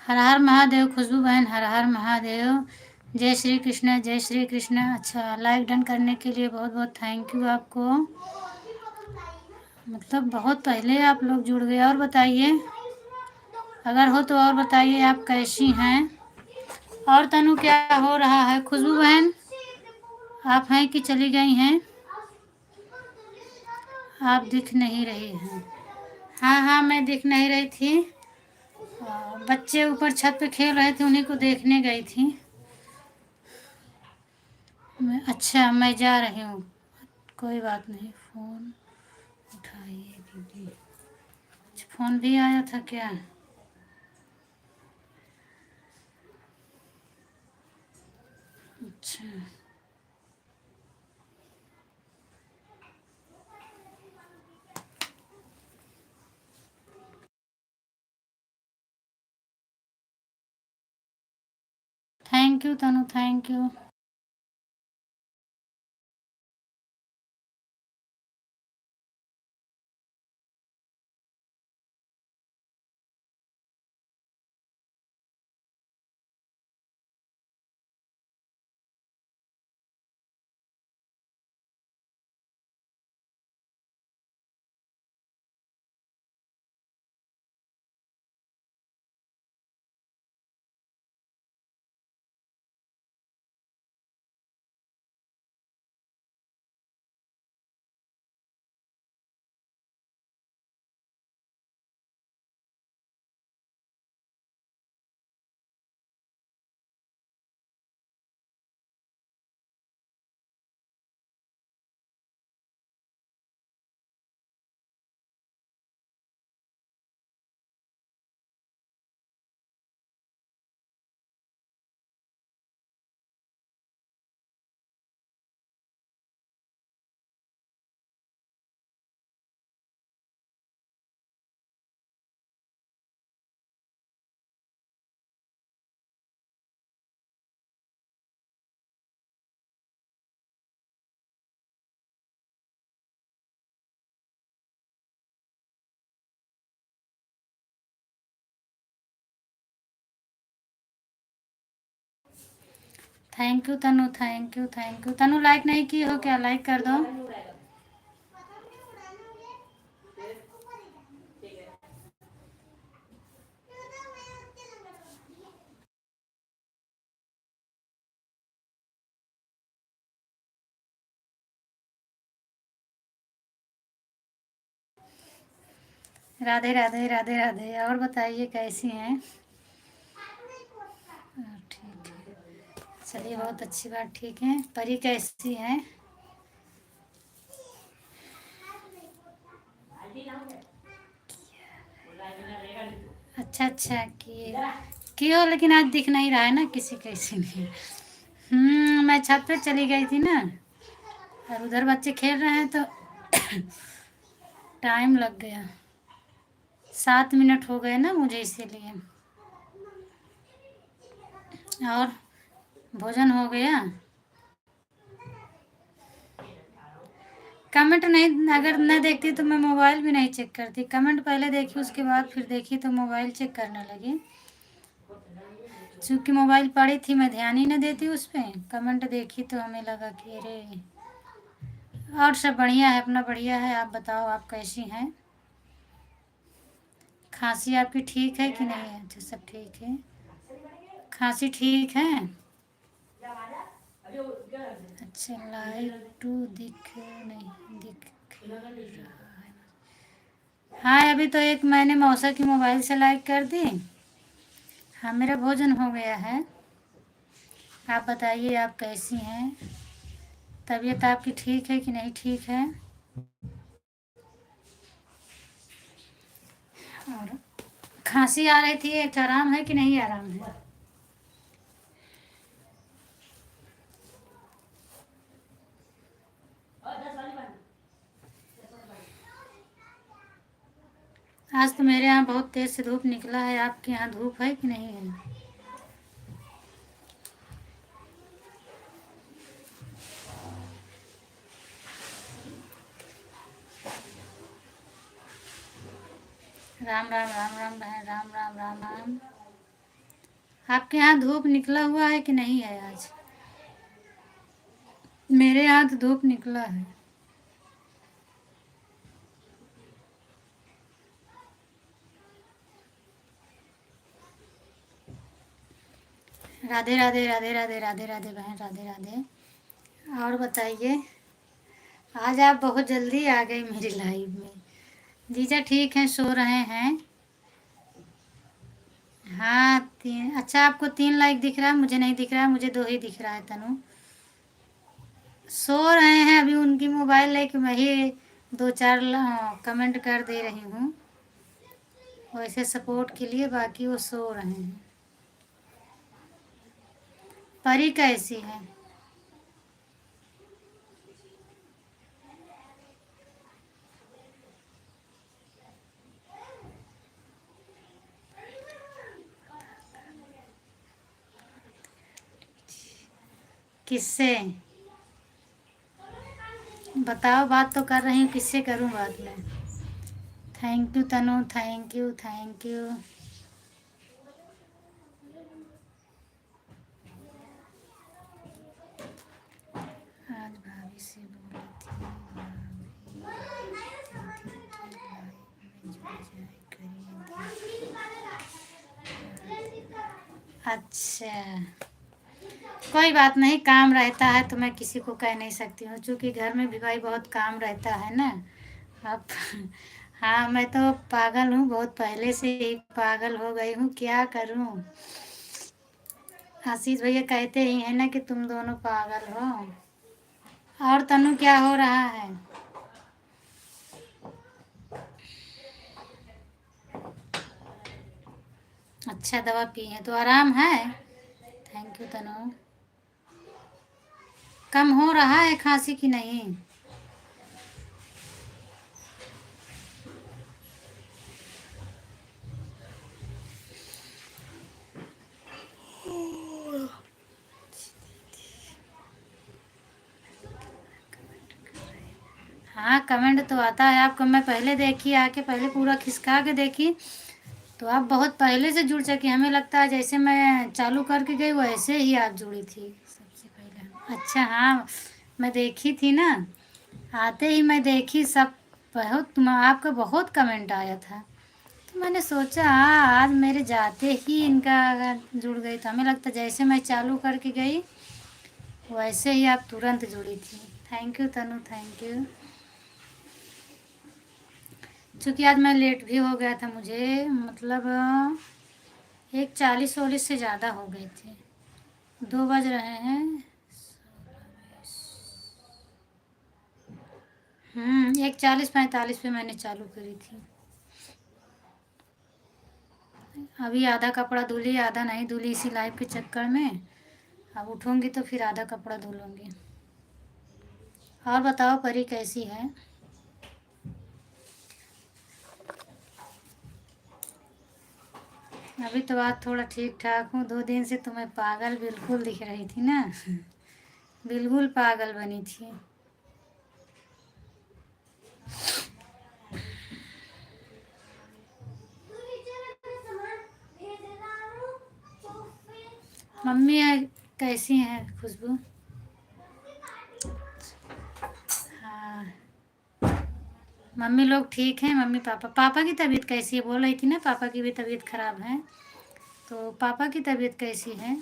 हर हर महादेव खुशबू बहन, हर हर महादेव। जय श्री कृष्ण, जय श्री कृष्ण। अच्छा, लाइक डन करने के लिए बहुत बहुत थैंक यू आपको। मतलब बहुत पहले आप लोग जुड़ गए। और बताइए, अगर हो तो और बताइए आप कैसी हैं। और तनु क्या हो रहा है? खुशबू बहन आप हैं कि चली गई हैं? आप दिख नहीं रही हैं। हाँ हाँ, मैं दिख नहीं रही थी। बच्चे ऊपर छत पे खेल रहे थे, उन्हीं को देखने गई थी। अच्छा, मैं जा रही हूँ। कोई बात नहीं, फ़ोन उठाइए दीदी। अच्छा, फ़ोन भी आया था क्या? अच्छा, thank you Tanu, thank you. Thank you Tanu, thank you, thank you Tanu. Like नहीं की हो क्या? लाइक कर दो। राधे राधे, राधे राधे। और बताइए कैसी हैं? ठीक है, चलिए बहुत अच्छी बात। ठीक है, परी कैसी है? अच्छा अच्छा, किए हो, लेकिन आज दिख नहीं रहा है ना किसी कैसी नहीं। मैं छत पे चली गई थी ना, और उधर बच्चे खेल रहे हैं तो टाइम लग गया। 7 मिनट हो गए ना मुझे, इसीलिए। और भोजन हो गया? कमेंट नहीं, अगर न देखती तो मैं मोबाइल भी नहीं चेक करती। कमेंट पहले देखी, उसके बाद फिर देखी तो मोबाइल चेक करने लगी। चूँकि मोबाइल पड़ी थी, मैं ध्यान ही न देती उस पर। कमेंट देखी तो हमें लगा कि अरे। और सब बढ़िया है, अपना बढ़िया है। आप बताओ, आप कैसी हैं? खांसी आपकी ठीक है कि नहीं है? अच्छा, सब ठीक है। खांसी ठीक है? अच्छा, लाइक टू दिख नहीं दिख रहा है। हाँ, अभी तो एक मैंने मौसा की मोबाइल से लाइक कर दी। हाँ, मेरा भोजन हो गया है। आप बताइए, आप कैसी हैं? तबीयत आपकी ठीक है कि नहीं ठीक है? और खांसी आ रही थी, एक आराम है कि नहीं आराम है? आज तो मेरे यहाँ बहुत तेज़ से धूप निकला है। आपके यहाँ धूप है कि नहीं है? राम राम, राम राम बहन, राम राम, राम राम। आपके यहाँ धूप निकला हुआ है कि नहीं है आज? मेरे यहाँ तो धूप निकला है। राधे राधे राधे राधे राधे राधे बहन, राधे राधे। और बताइए, आज आप बहुत जल्दी आ गई मेरी लाइव में। जीजा ठीक हैं, सो रहे हैं। हाँ, 3। अच्छा, आपको 3 लाइक दिख रहा है, मुझे नहीं दिख रहा है, मुझे 2 ही दिख रहा है। तनु सो रहे हैं अभी, उनकी मोबाइल लेके मैं ही 2-4 कमेंट कर दे रही हूँ वैसे सपोर्ट के लिए, बाकी वो सो रहे हैं। परी कैसी है? किससे बताओ? बात तो कर रही हूँ, किससे करूँ बात में? Thank you Tanu, thank you thank you. आज भाभी से बोली थी, भाभी कहती थी कि लाइव में जुड़ जाए करिए। अच्छा, कोई बात नहीं, काम रहता है तो मैं किसी को कह नहीं सकती हूँ, क्योंकि घर में भी भाई बहुत काम रहता है ना। अब हाँ, मैं तो पागल हूँ, बहुत पहले से ही पागल हो गई हूँ, क्या करूँ। आशीष भैया कहते ही है ना कि तुम दोनों पागल हो। और तनु क्या हो रहा है? अच्छा, दवा पी है तो आराम है। थैंक यू तनु। कम हो रहा है खांसी की नहीं? हाँ, कमेंट तो आता है आपको, मैं पहले देखी आके, पहले पूरा खिसका के देखी, तो आप बहुत पहले से जुड़ सके। हमें लगता है जैसे मैं चालू करके गई वैसे ही आप जुड़ी थी सबसे पहले। अच्छा, हाँ, मैं देखी थी ना, आते ही मैं देखी सब। बहुत आपका बहुत कमेंट आया था, तो मैंने सोचा हाँ, आज मेरे जाते ही इनका जुड़ गई। तो हमें लगता जैसे मैं चालू करके गई वैसे ही आप तुरंत जुड़ी थी। Thank you Tanu, thank you. चूँकि आज मैं लेट भी हो गया था, मुझे मतलब 1:40 से ज़्यादा हो गए थे। 2 बज रहे हैं। 1:40-45 पे मैंने चालू करी थी। अभी आधा कपड़ा धुली, आधा नहीं धुली, इसी लाइव के चक्कर में। अब उठूँगी तो फिर आधा कपड़ा धुल लूँगी। और बताओ, परी कैसी है? अभी तो बात थोड़ा ठीक ठाक हूँ, 2 दिन से तो मैं पागल बिल्कुल दिख रही थी ना। बिल्कुल पागल बनी थी। मम्मी कैसी हैं खुशबू? हाँ, मम्मी लोग ठीक हैं। मम्मी पापा, पापा की तबीयत कैसी है? बोल रही थी ना पापा की भी तबीयत खराब है, तो पापा की तबीयत कैसी है?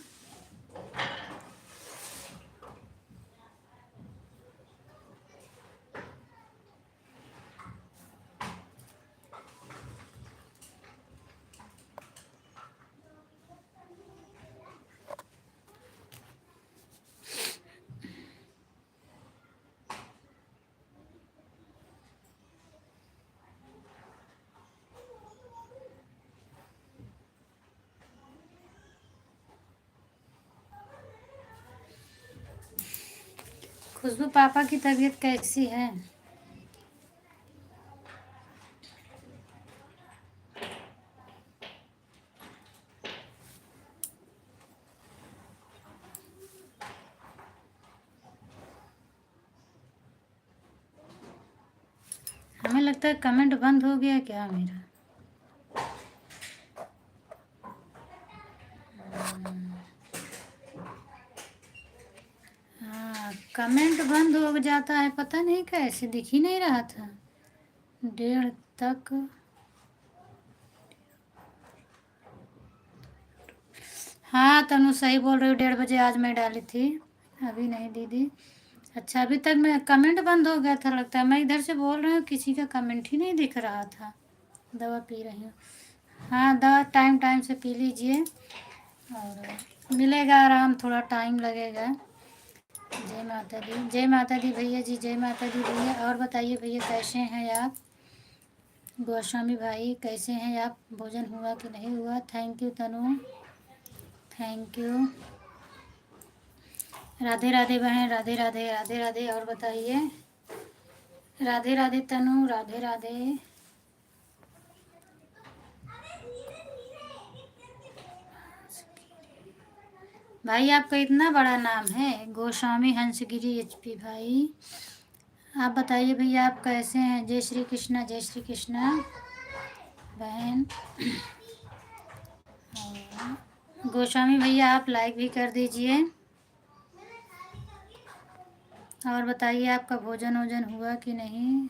खुशबू, पापा की तबीयत कैसी है? हमें लगता है कमेंट बंद हो गया क्या मेरा? कमेंट बंद हो जाता है, पता नहीं कैसे, दिख ही नहीं रहा था 1:30 तक। हाँ तनु सही बोल रही हो, 1:30 बजे आज मैं डाली थी, अभी नहीं दीदी। अच्छा अभी तक मैं कमेंट बंद हो गया था लगता है, मैं इधर से बोल रही हूँ किसी का कमेंट ही नहीं दिख रहा था। दवा पी रही हूँ। हाँ दवा टाइम टाइम से पी लीजिए और मिलेगा आराम, थोड़ा टाइम लगेगा। जय माता दी, जय माता दी भैया जी, जय माता दी भैया। और बताइए भैया कैसे हैं आप? गोस्वामी भाई कैसे हैं आप? भोजन हुआ कि नहीं हुआ? Thank you Tanu, thank you. Radhe Radhe बहन, राधे राधे, राधे राधे। और बताइए, राधे राधे तनु, राधे राधे। भाई आपका इतना बड़ा नाम है, गोस्वामी हंसगिरी एचपी भाई। आप बताइए भैया आप कैसे हैं? जय श्री कृष्णा, जय श्री कृष्णा बहन। गोस्वामी भैया आप लाइक भी कर दीजिए। और बताइए आपका भोजन वोजन हुआ कि नहीं?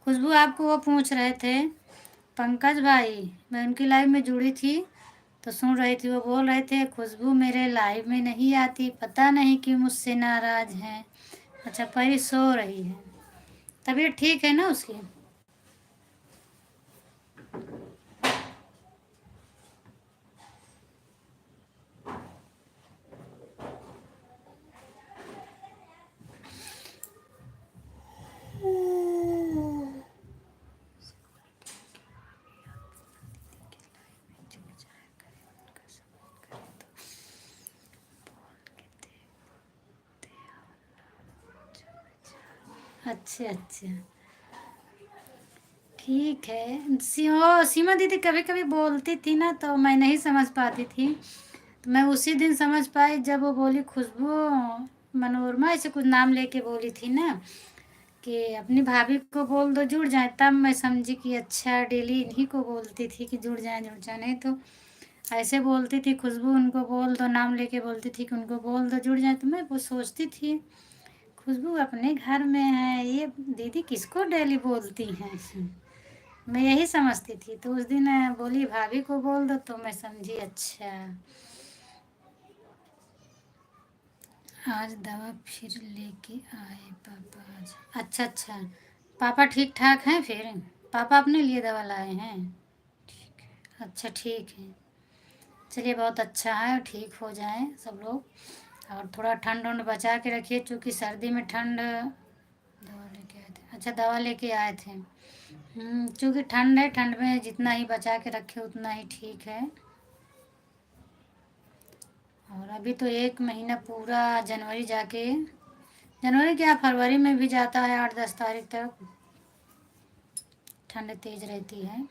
खुशबू आपको वो पूछ रहे थे, पंकज भाई, मैं उनकी लाइव में जुड़ी थी तो सुन रही थी, वो बोल रहे थे खुशबू मेरे लाइव में नहीं आती, पता नहीं क्यों मुझसे नाराज़ हैं। अच्छा परी सो रही है, तबीयत ठीक है ना उसकी? अच्छा अच्छा ठीक है। सीमा दीदी कभी कभी बोलती थी ना तो मैं नहीं समझ पाती थी, तो मैं उसी दिन समझ पाई जब वो बोली खुशबू मनोरमा ऐसे कुछ नाम लेके बोली थी ना कि अपनी भाभी को बोल दो जुड़ जाए, तब मैं समझी कि अच्छा डेली इन्हीं को बोलती थी कि जुड़ जाए, नहीं तो ऐसे बोलती थी खुशबू उनको बोल दो, नाम लेके बोलती थी कि उनको बोल दो जुड़ जाए, तो मैं वो सोचती थी खुशबू अपने घर में है, ये दीदी किसको डेली बोलती हैं। मैं यही समझती थी, तो उस दिन बोली भाभी को बोल दो तो मैं समझी अच्छा। आज दवा फिर लेके आए पापा आज? अच्छा अच्छा, पापा ठीक ठाक हैं फिर? पापा अपने लिए दवा लाए हैं? ठीक है, अच्छा ठीक है, चलिए बहुत अच्छा है, ठीक हो जाए सब लोग। और थोड़ा ठंड वंड बचा के रखिए क्योंकि सर्दी में ठंड। दवा लेके आए थे? अच्छा दवा लेके आए थे। क्योंकि ठंड है, ठंड में जितना ही बचा के रखे उतना ही ठीक है। और अभी तो 1 महीना पूरा, जनवरी जाके, जनवरी क्या फरवरी में भी जाता है 8-10 तारीख तक, ठंड तेज रहती है।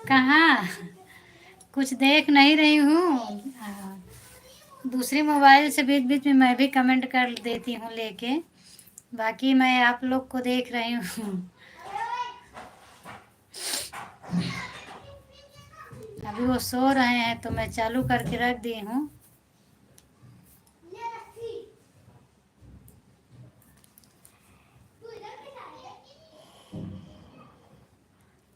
कहाँ, कुछ देख नहीं रही हूँ, दूसरी मोबाइल से बीच बीच में मैं भी कमेंट कर देती हूँ लेके, बाकी मैं आप लोग को देख रही हूँ। अभी वो सो रहे हैं तो मैं चालू करके रख दी हूँ।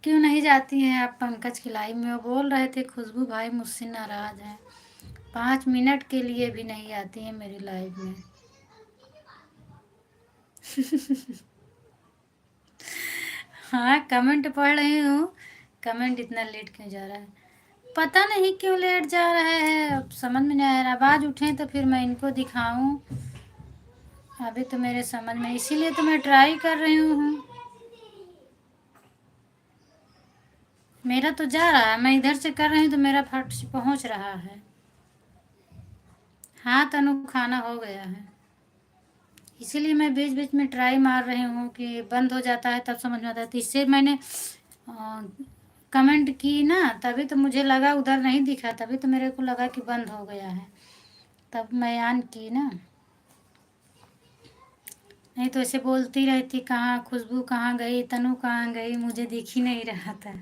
क्यों नहीं जाती हैं आप पंकज की लाइव में? वो बोल रहे थे खुशबू भाई मुझसे नाराज़ हैं, 5 मिनट के लिए भी नहीं आती हैं मेरी लाइव में। हाँ कमेंट पढ़ रही हूँ, कमेंट इतना लेट क्यों जा रहा है पता नहीं क्यों लेट जा रहा है, अब समझ में नहीं आ रहा। आवाज़ उठे तो फिर मैं इनको दिखाऊं, अभी तो मेरे समझ में, इसीलिए तो मैं ट्राई कर रही हूँ। मेरा तो जा रहा है, मैं इधर से कर रही हूँ तो मेरा फट से पहुँच रहा है। हाँ तनु खाना हो गया है, इसीलिए मैं बीच बीच में ट्राई मार रही हूँ कि बंद हो जाता है तब समझ में आता है, तो इससे मैंने कमेंट की ना, तभी तो मुझे लगा उधर नहीं दिखा, तभी तो मेरे को लगा कि बंद हो गया है, तब मैं ऑन की ना। नहीं तो ऐसे बोलती रहती कहाँ खुशबू कहाँ गई, तनु कहाँ गई, मुझे दिख ही नहीं रहा था।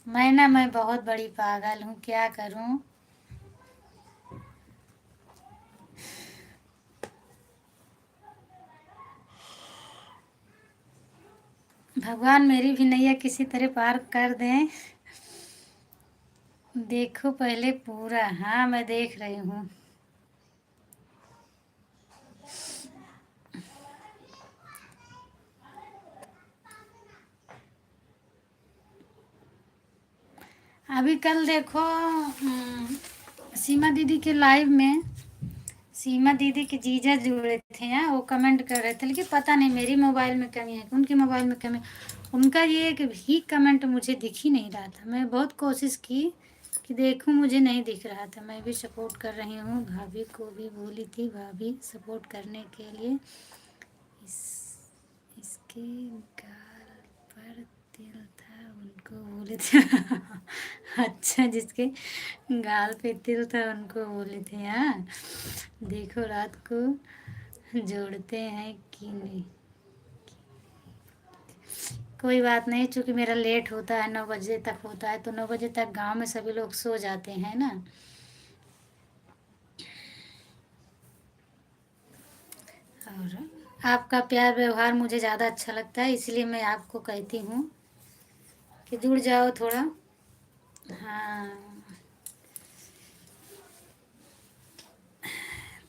मैं बहुत बड़ी पागल हूँ, क्या करूँ। भगवान मेरी भी नैया किसी तरह पार कर दें। देखो पहले पूरा। हाँ मैं देख रही हूँ। अभी कल देखो सीमा दीदी के लाइव में सीमा दीदी के जीजा जुड़े थे हैं, वो कमेंट कर रहे थे, लेकिन पता नहीं मेरी मोबाइल में कमी है कि उनकी मोबाइल में कमी। उनका ये एक भी कमेंट मुझे दिख ही नहीं रहा था। मैं बहुत कोशिश की कि देखूं, मुझे नहीं दिख रहा था। मैं भी सपोर्ट कर रही हूँ, भाभी को भी बोली थी भाभी सपोर्ट करने के लिए। इस इसके गाल पर तिल था उनको बोले थे। अच्छा, जिसके गाल पे तिल था उनको बोले थे। हाँ देखो रात को जोड़ते हैं कि नहीं। कोई बात नहीं, चूंकि मेरा लेट होता है, 9 बजे तक होता है, तो 9 बजे तक गांव में सभी लोग सो जाते हैं ना। और आपका प्यार व्यवहार मुझे ज़्यादा अच्छा लगता है, इसलिए मैं आपको कहती हूँ कि जुड़ जाओ थोड़ा। हाँ।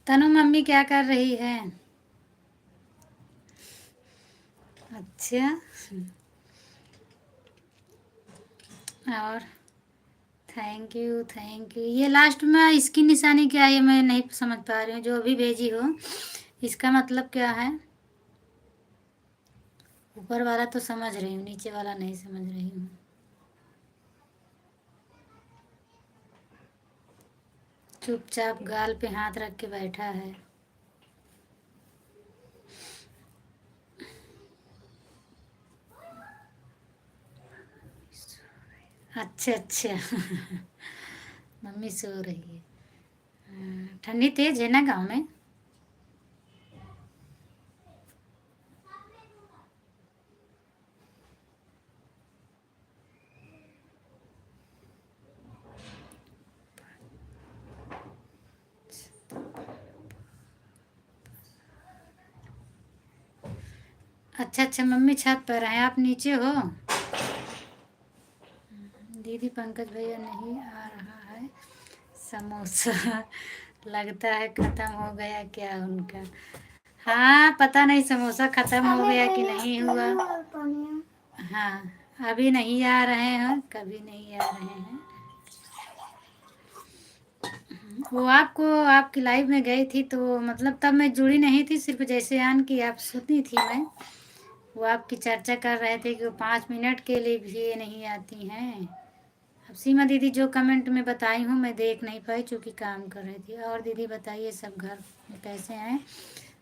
तनु मम्मी क्या कर रही है? अच्छा। और थैंक यू थैंक यू। ये लास्ट में इसकी निशानी क्या है, ये मैं नहीं समझ पा रही हूँ, जो अभी भेजी हो इसका मतलब क्या है? ऊपर वाला तो समझ रही हूँ, नीचे वाला नहीं समझ रही हूँ। चुपचाप गाल पे हाथ रख के बैठा है। अच्छा अच्छा। मम्मी सो रही है। ठंडी तेज है ना गांव में? अच्छा अच्छा, मम्मी छत पर हैं, आप नीचे हो? दीदी पंकज भैया नहीं आ रहा है समोसा। लगता है खत्म हो गया क्या उनका। हाँ पता नहीं समोसा खत्म हो गया कि नहीं हुआ। हाँ अभी नहीं आ रहे हैं, कभी नहीं आ रहे हैं। वो आपको आपकी लाइव में गई थी तो मतलब तब मैं जुड़ी नहीं थी, सिर्फ जैसे आन की आप सुनी थी मैं। वो आपकी चर्चा कर रहे थे कि वो 5 मिनट के लिए भी नहीं आती हैं। अब सीमा दीदी जो कमेंट में बताई हूँ मैं देख नहीं पाई, चूँकि काम कर रही थी। और दीदी बताइए सब घर में कैसे हैं?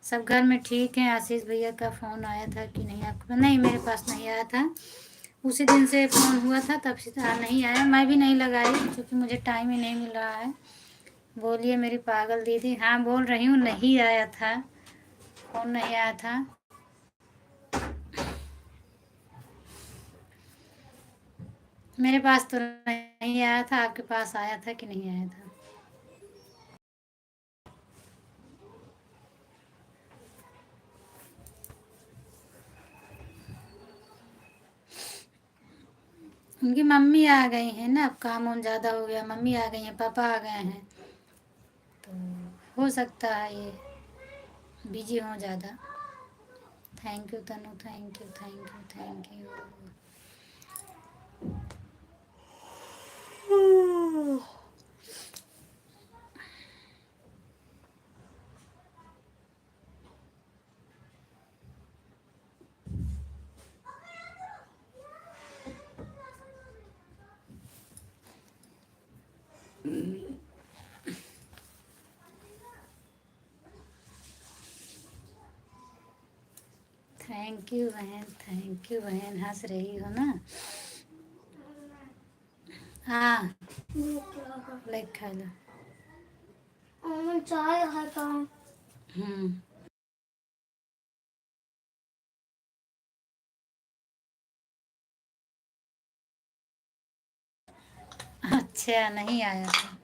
सब घर में ठीक हैं? आशीष भैया का फ़ोन आया था कि नहीं आपको? नहीं मेरे पास नहीं आया था, उसी दिन से फ़ोन हुआ था तब से नहीं आया। मैं भी नहीं लगाई क्योंकि मुझे टाइम ही नहीं मिल रहा है। बोलिए मेरी पागल दीदी। हाँ बोल रही हूँ, नहीं आया था, फ़ोन नहीं आया था। मेरे पास तो नहीं आया था, आपके पास आया था कि नहीं आया था? उनकी मम्मी आ गई हैं ना, अब काम वाम ज़्यादा हो गया, मम्मी आ गई हैं, पापा आ गए हैं, तो हो सकता है ये बिजी हों ज़्यादा। Thank you Tanu, thank you thank you thank you. Thank you बहन, थैंक यू बहन, हंस रही हो ना। हाँ लाइक खा लो। चाय खाता हूँ। अच्छा नहीं आया था।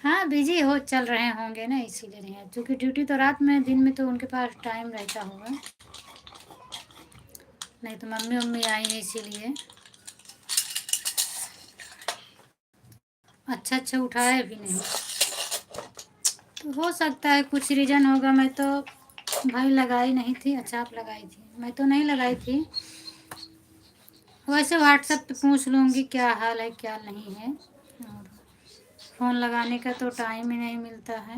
हाँ बिजी हो चल रहे होंगे ना इसीलिए नहीं आया, क्योंकि ड्यूटी तो रात में, दिन में तो उनके पास टाइम रहता होगा। नहीं तो मम्मी मम्मी आई है इसीलिए। अच्छा अच्छा उठाए भी नहीं, तो हो सकता है कुछ रीज़न होगा। मैं तो भाई लगाई नहीं थी। अच्छा आप लगाई थी, मैं तो नहीं लगाई थी। वैसे व्हाट्सएप पे पूछ लूँगी क्या हाल है क्या नहीं है, और फ़ोन लगाने का तो टाइम ही नहीं मिलता है।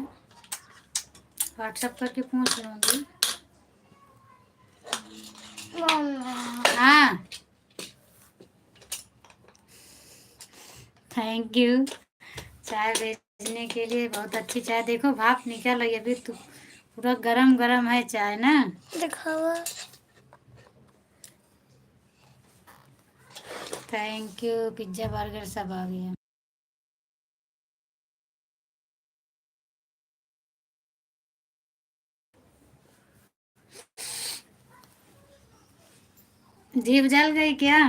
व्हाट्सएप करके पूछ लूँगी। हाँ थैंक यू चाय भेजने के लिए। बहुत अच्छी चाय, देखो भाप निकल रही है अभी तो, पूरा गरम गरम है चाय ना। दिखावा। Thank you. पिज्ज़ा बर्गर सब आ गया। जीभ जल गई क्या?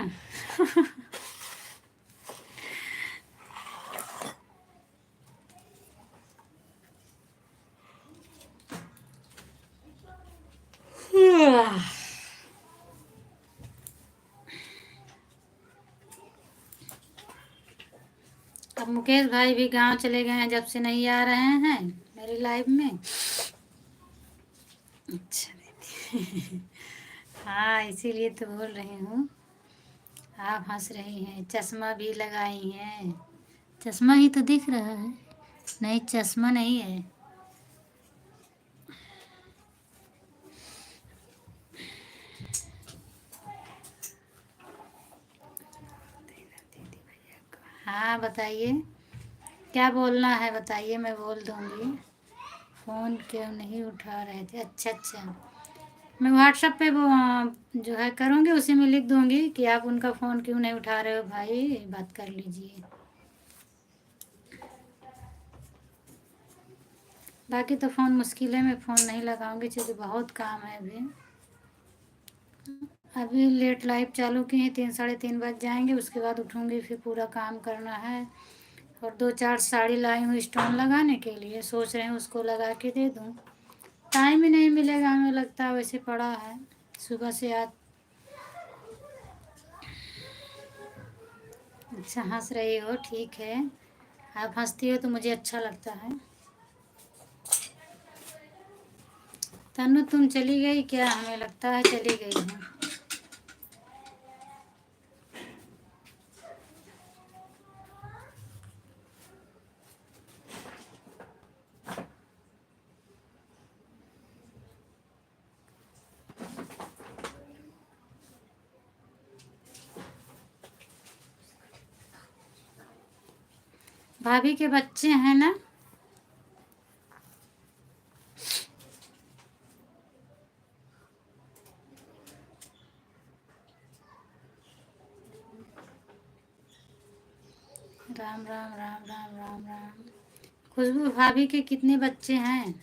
अब मुकेश भाई भी गांव चले गए हैं, जब से नहीं आ रहे हैं मेरी लाइफ में। अच्छा दीदी। हाँ इसीलिए तो बोल रही हूँ। आप हंस रही हैं। चश्मा भी लगाई हैं। चश्मा ही तो दिख रहा है। नहीं चश्मा नहीं है। हाँ बताइए क्या बोलना है, बताइए मैं बोल दूँगी। फ़ोन क्यों नहीं उठा रहे थे? अच्छा अच्छा, मैं व्हाट्सएप पे वो जो है करूँगी, उसी में लिख दूँगी कि आप उनका फ़ोन क्यों नहीं उठा रहे हो भाई, बात कर लीजिए। बाकी तो फ़ोन मुश्किल है, मैं फ़ोन नहीं लगाऊंगी क्योंकि बहुत काम है अभी। अभी लेट लाइट चालू की है, 3 साढ़े 3 बज जाएंगे, उसके बाद उठूँगी, फिर पूरा काम करना है। और 2 4 साड़ी लाई हूँ स्टोन लगाने के लिए, सोच रहे हैं उसको लगा के दे दूँ। टाइम ही नहीं मिलेगा हमें, लगता है वैसे पड़ा है सुबह से आज। अच्छा हंस रही हो, ठीक है। आप हंसती हो तो मुझे अच्छा लगता है। तनु तुम चली गई क्या? हमें लगता है चली गई है। भाभी के बच्चे हैं ना? राम राम राम राम राम राम। खुशबू भाभी के कितने बच्चे हैं?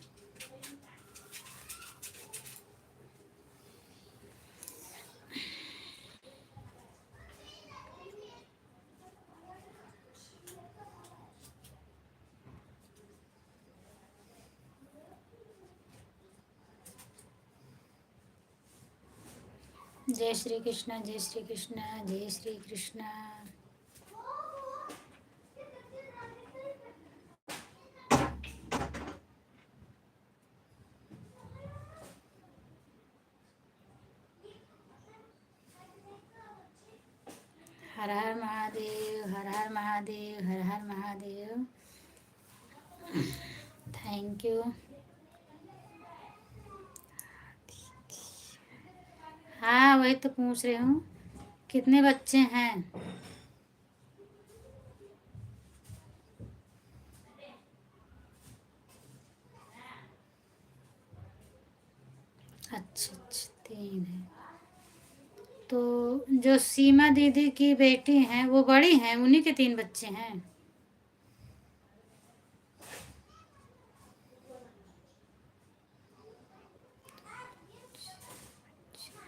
जय श्री कृष्णा जय श्री कृष्णा जय श्री कृष्णा। हर हर महादेव हर हर महादेव हर हर महादेव। Thank you. हाँ वही तो पूछ रही हूँ, कितने बच्चे हैं? अच्छा अच्छा 3 है। तो जो सीमा दीदी की बेटी हैं वो बड़ी हैं, उन्हीं के 3 बच्चे हैं।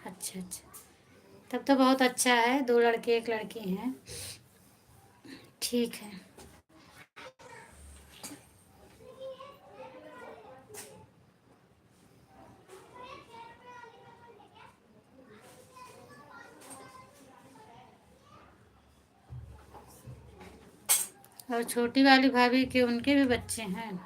अच्छा अच्छा, तब तो बहुत अच्छा है, 2 लड़के 1 लड़की हैं। ठीक है। और छोटी वाली भाभी के उनके भी बच्चे हैं।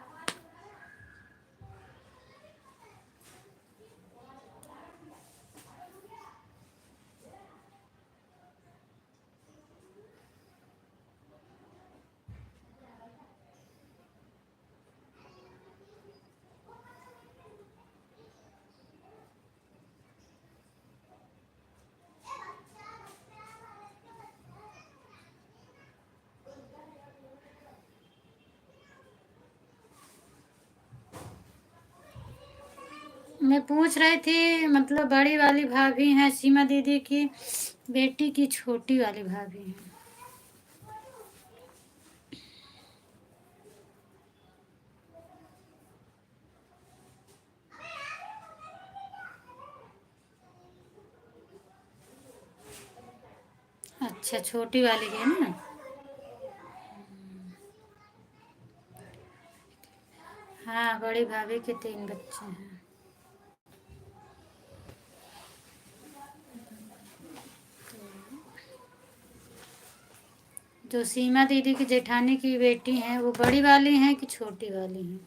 मैं पूछ रही थी, मतलब बड़ी वाली भाभी हैं सीमा दीदी की बेटी की छोटी वाली भाभी हैं। अच्छा, छोटी वाली के ना। हाँ, बड़ी भाभी के 3 बच्चे हैं। जो सीमा दीदी की जेठानी की बेटी हैं वो बड़ी वाली हैं कि छोटी वाली हैं?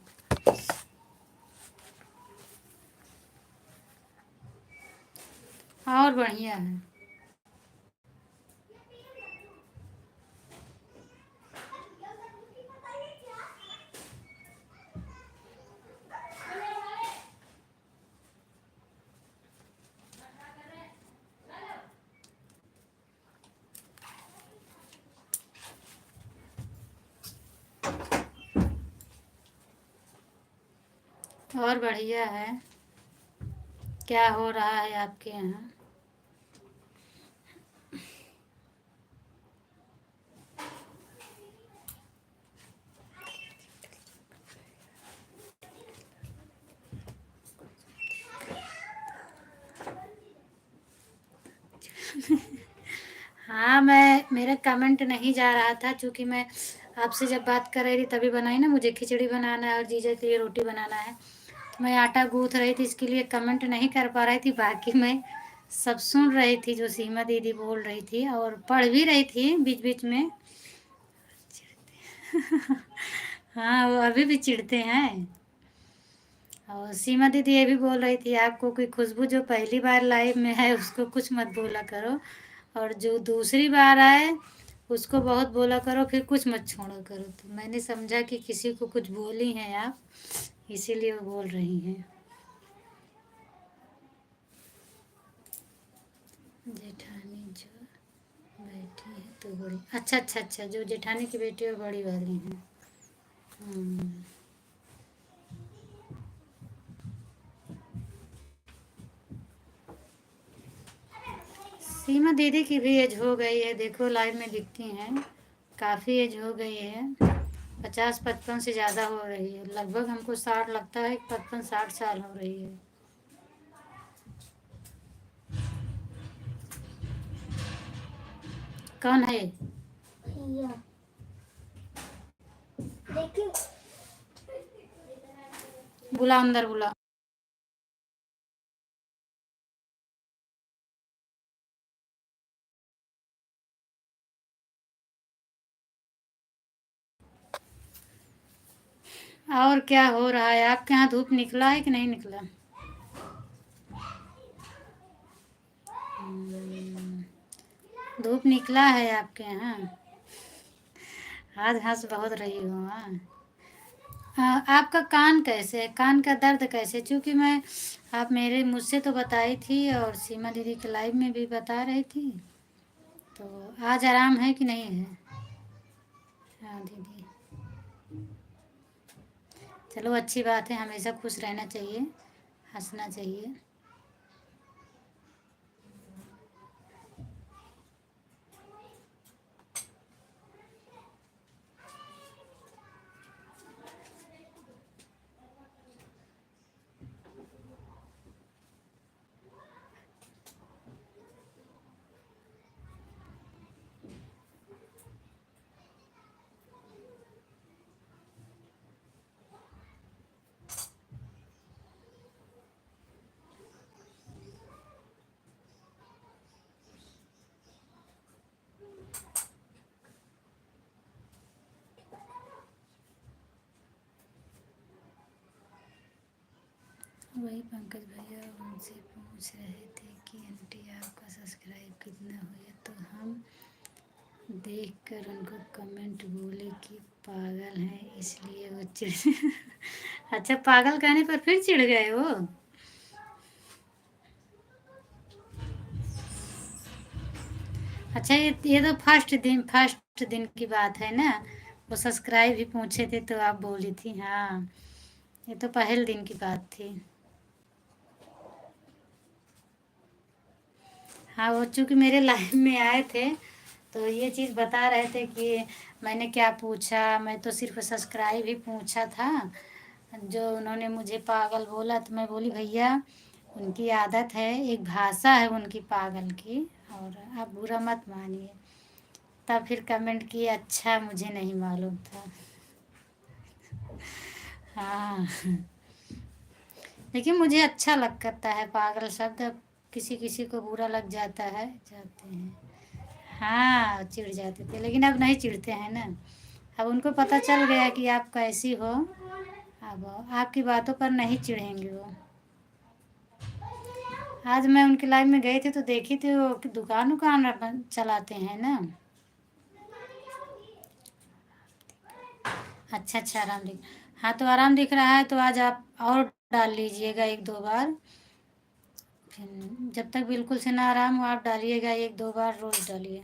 और बढ़िया है। और बढ़िया है। क्या हो रहा है आपके यहाँ? हाँ, मैं मेरा कमेंट नहीं जा रहा था, चूँकि मैं आपसे जब बात कर रही थी तभी बनाई ना। मुझे खिचड़ी बनाना है और जीजा के लिए रोटी बनाना है, तो मैं आटा गूँथ रही थी, इसके लिए कमेंट नहीं कर पा रही थी। बाकी मैं सब सुन रही थी जो सीमा दीदी बोल रही थी, और पढ़ भी रही थी बीच बीच में। हाँ, वो अभी भी चिढ़ते हैं। और सीमा दीदी ये भी बोल रही थी, आपको कोई खुशबू जो पहली बार लाइव में है उसको कुछ मत बोला करो, और जो दूसरी बार आए उसको बहुत बोला करो, फिर कुछ मत छोड़ा करो। तो मैंने समझा कि किसी को कुछ बोली हैं आप, इसीलिए वो बोल रही हैं। जेठानी जो बैठी है तो बड़ी, अच्छा अच्छा अच्छा, जो जेठानी की बेटी है वो बड़ी वाली हैं। हम्म। सीमा दीदी की भी एज हो गई है, देखो लाइव में दिखती हैं, काफ़ी एज हो गई है। 50-55 से ज़्यादा हो रही है, लगभग हमको 60 लगता है, 55-60 साल हो रही है। कौन है? भैया देखिए। बुला, अंदर बुला। और क्या हो रहा है आपके यहाँ? धूप निकला है कि नहीं निकला? धूप निकला है आपके यहाँ? आज हंस बहुत रही हो। हाँ। आपका कान कैसे है? कान का दर्द कैसे? क्योंकि मैं, आप मेरे मुझसे तो बताई थी और सीमा दीदी के लाइव में भी बता रही थी, तो आज आराम है कि नहीं है? हाँ दीदी, चलो अच्छी बात है, हमेशा खुश रहना चाहिए, हंसना चाहिए। वही पंकज भैया उनसे पूछ रहे थे कि आंटी आपका सब्सक्राइब कितना हुआ, तो हम देखकर उनको कमेंट बोले कि पागल हैं इसलिए वो चिढ़ अच्छा, पागल कहने पर फिर चिढ़ गए वो। अच्छा, ये तो फर्स्ट दिन की बात है ना। वो सब्सक्राइब भी पूछे थे तो आप बोली थी। हाँ, ये तो पहले दिन की बात थी। हाँ, वो चूँकि मेरे लाइफ में आए थे तो ये चीज़ बता रहे थे कि मैंने क्या पूछा, मैं तो सिर्फ सब्सक्राइब ही पूछा था। जो उन्होंने मुझे पागल बोला तो मैं बोली भैया उनकी आदत है, एक भाषा है उनकी पागल की, और आप बुरा मत मानिए। तब फिर कमेंट किए, अच्छा मुझे नहीं मालूम था। हाँ, लेकिन मुझे अच्छा लग करता है पागल शब्द। अब किसी किसी को बुरा लग जाता है, जाते हैं। हाँ, चिढ़ जाते थे लेकिन अब नहीं चिढ़ते हैं ना। अब उनको पता चल गया कि आप कैसी हो, अब आपकी बातों पर नहीं चिढ़ेंगे वो। आज मैं उनके लाइफ में गई थी तो देखी थी वो कि दुकान उकान चलाते हैं ना। अच्छा अच्छा, आराम दिख। हाँ, तो आराम दिख रहा है तो आज आप और डाल लीजिएगा एक दो बार। फिर जब तक बिल्कुल से ना आराम हो आप डालिएगा, एक दो बार रोज़ डालिए।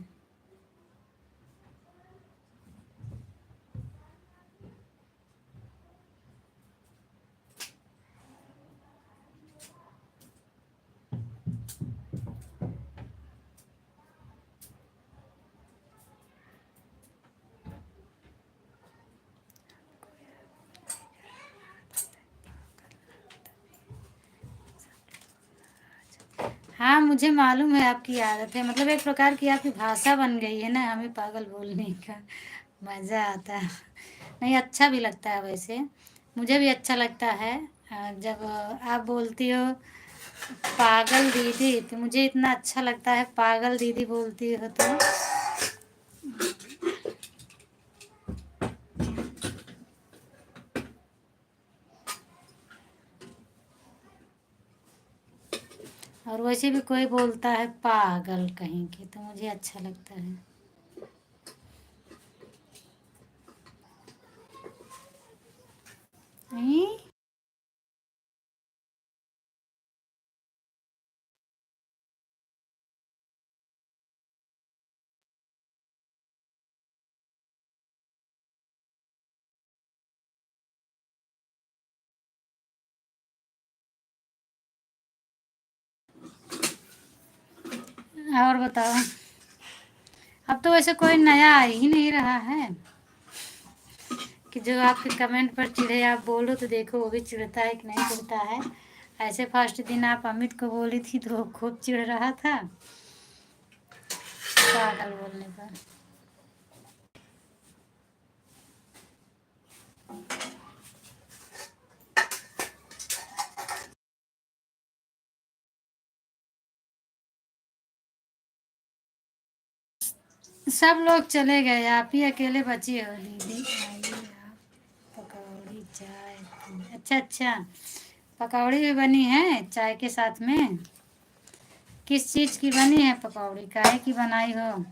हाँ, मुझे मालूम है आपकी आदत है, मतलब एक प्रकार की आपकी भाषा बन गई है ना हमें पागल बोलने का। मज़ा आता है। नहीं, अच्छा भी लगता है वैसे। मुझे भी अच्छा लगता है जब आप बोलती हो पागल दीदी, तो मुझे इतना अच्छा लगता है पागल दीदी बोलती हो तो। और वैसे भी कोई बोलता है पागल कहीं के तो मुझे अच्छा लगता है। नहीं, और बताओ। अब तो वैसे कोई नया आ ही नहीं रहा है कि जो आपके कमेंट पर चिढ़े। आप बोलो तो देखो वो भी चिढ़ता है कि नहीं चिढ़ता है। ऐसे फर्स्ट दिन आप अमित को बोली थी तो वो खूब चिढ़ रहा था पागल बोलने पर। सब लोग चले गए, आप ही अकेले बची हो दीदी। आइए आप, पकौड़ी चाय। अच्छा अच्छा, पकौड़ी भी बनी है चाय के साथ में। किस चीज़ की बनी है पकौड़ी, काहे की बनाई हो?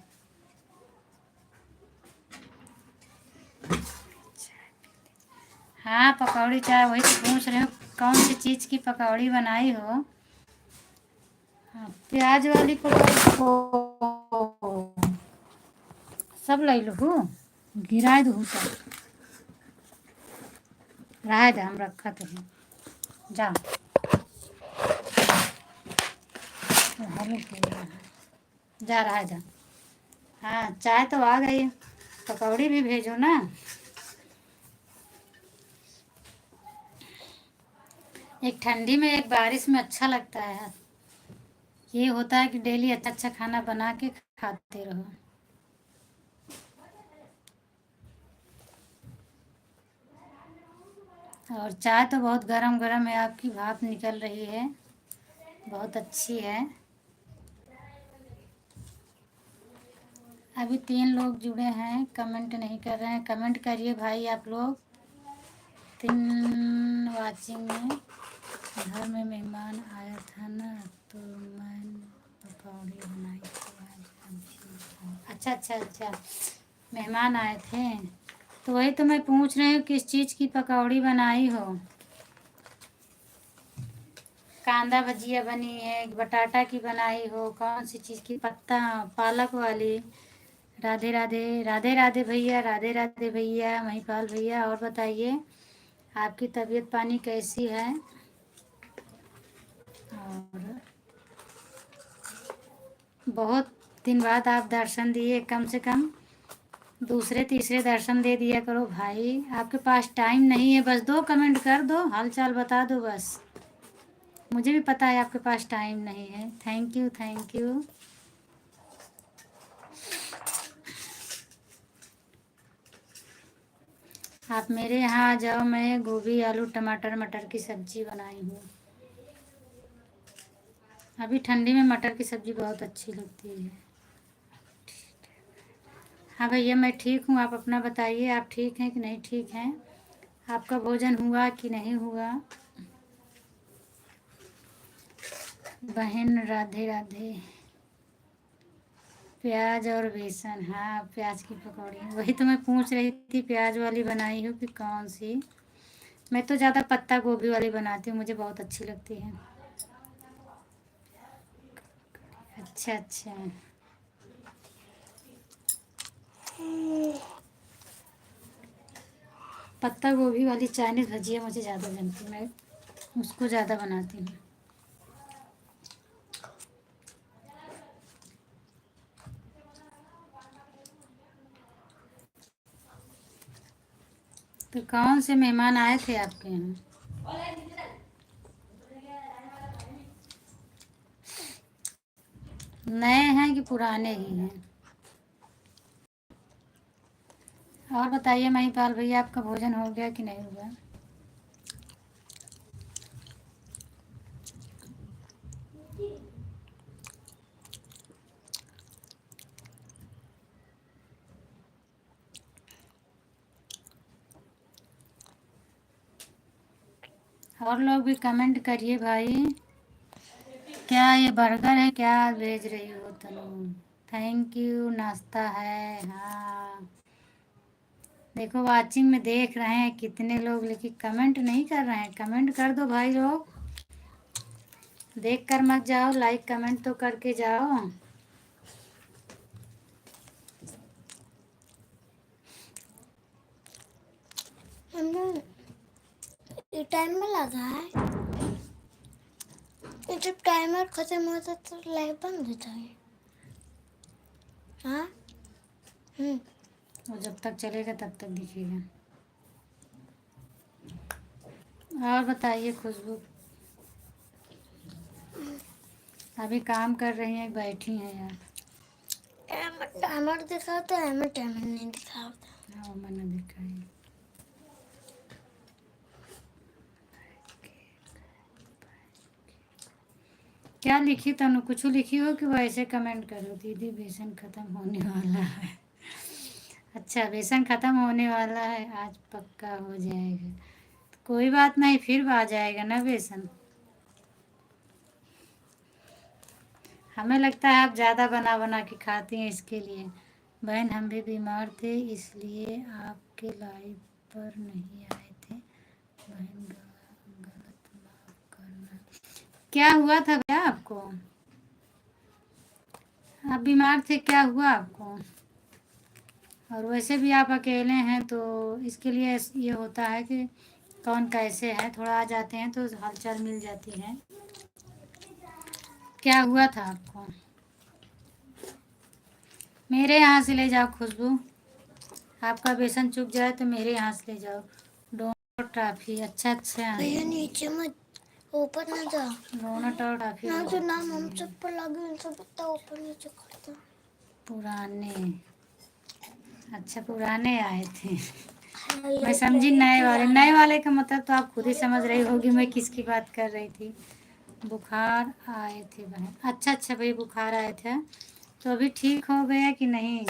हाँ, पकौड़ी चाय वही तो पूछ रहे हो, कौन सी चीज़ की पकौड़ी बनाई हो? हाँ, प्याज वाली पकौड़ी को सब लै लहू, गिरा दहू सब। रह जा, हम रखा तो है। जा, हमें जा रहा जा। हाँ, चाय तो आ गई, पकौड़ी भी भेजो ना। एक ठंडी में एक बारिश में अच्छा लगता है। ये होता है कि डेली अच्छा अच्छा खाना बना के खाते रहो। और चाय तो बहुत गरम गरम है, आपकी भाप निकल रही है, बहुत अच्छी है। अभी 3 लोग जुड़े हैं, कमेंट नहीं कर रहे हैं। कमेंट करिए भाई आप लोग। 3 वाचिंग में घर में मेहमान आया था ना, तो मैंने पकौड़ी बनाई थी आज सब्जी। अच्छा अच्छा अच्छा, मेहमान आए थे, तो वही तो मैं पूछ रही हूँ किस चीज़ की पकौड़ी बनाई हो। कांदा भजिया बनी है, बटाटा की बनाई हो, कौन सी चीज़ की, पत्ता पालक वाली। राधे राधे, राधे राधे भैया, राधे राधे भैया, महिपाल भैया। और बताइए आपकी तबीयत पानी कैसी है। और बहुत दिन बाद आप दर्शन दिए, कम से कम दूसरे तीसरे दर्शन दे दिया करो भाई। आपके पास टाइम नहीं है, बस 2 कमेंट कर दो, हाल चाल बता दो बस। मुझे भी पता है आपके पास टाइम नहीं है। Thank you thank you. आप मेरे यहाँ आ जाओ, मैं गोभी आलू टमाटर मटर की सब्जी बनाई हूँ। अभी ठंडी में मटर की सब्जी बहुत अच्छी लगती है। हाँ भैया मैं ठीक हूँ, आप अपना बताइए, आप ठीक हैं कि नहीं ठीक हैं। आपका भोजन हुआ कि नहीं हुआ। बहन राधे राधे। प्याज और बेसन, हाँ प्याज की पकौड़ी, वही तो मैं पूछ रही थी प्याज वाली बनाई हो कि कौन सी। मैं तो ज़्यादा पत्ता गोभी वाली बनाती हूँ, मुझे बहुत अच्छी लगती है। अच्छा अच्छा। पत्ता गोभी वाली चाइनीज़ भजिया मुझे ज़्यादा जमती है, मैं उसको ज़्यादा बनाती हूँ। तो कौन से मेहमान आए थे आपके यहाँ। नए हैं कि पुराने ही हैं। और बताइए महिपाल भैया, आपका भोजन हो गया कि नहीं हुआ। और लोग भी कमेंट करिए भाई। क्या ये बर्गर है क्या भेज रही हो तनु। थैंक यू, नाश्ता है हाँ। देखो वाचिंग में देख रहे हैं कितने लोग, लेकिन कमेंट नहीं कर रहे हैं। कमेंट कर दो भाई लोग, देख कर मत जाओ, लाइक कमेंट तो करके जाओ। हमने ये टाइमर लगा है, ये जब टाइमर खत्म होता तो लाइट बंद हो जाए। हाँ वो जब तक चलेगा तब तक दिखेगा। और बताइए खुशबू, अभी काम कर रही हैं बैठी हैं यार। टाइमर दिखाता है, हमें टाइमर नहीं दिखाता। हाँ मैंने देखा है। क्या लिखी तनु, कुछ लिखी हो कि वैसे कमेंट करो। दीदी बेसन ख़त्म होने वाला है। अच्छा बेसन ख़त्म होने वाला है, आज पक्का हो जाएगा। तो कोई बात नहीं, फिर आ जाएगा ना बेसन। हमें लगता है आप ज़्यादा बना बना के खाती हैं इसके लिए। बहन हम भी बीमार थे इसलिए आपके लाइव पर नहीं आए थे। बहन गलत माफ करना। क्या हुआ था भैया आपको, आप बीमार थे, क्या हुआ आपको। और वैसे भी आप अकेले हैं तो इसके लिए ये होता है कि कौन कैसे है, थोड़ा आ जाते हैं तो हालचाल मिल जाती है। क्या हुआ था आपको। मेरे यहाँ से ले जाओ खुशबू, आपका बेसन चुक जाए तो मेरे यहाँ से ले जाओ। डोनट टॉफी, अच्छा अच्छा। भैया नीचे मत, ऊपर ना जा। डोनट और टॉफी ना तो नाम हम सब पर लगे, उन सब इतना ऊपर नीचे करता। पुराने, अच्छा पुराने आए थे। मैं मैं समझी नए वाले, नए वाले का मतलब तो आप खुद ही समझ रही होगी मैं किसकी बात कर रही थी। बुखार आए थे बहन, अच्छा अच्छा भाई बुखार आए थे, तो अभी ठीक हो गया कि नहीं।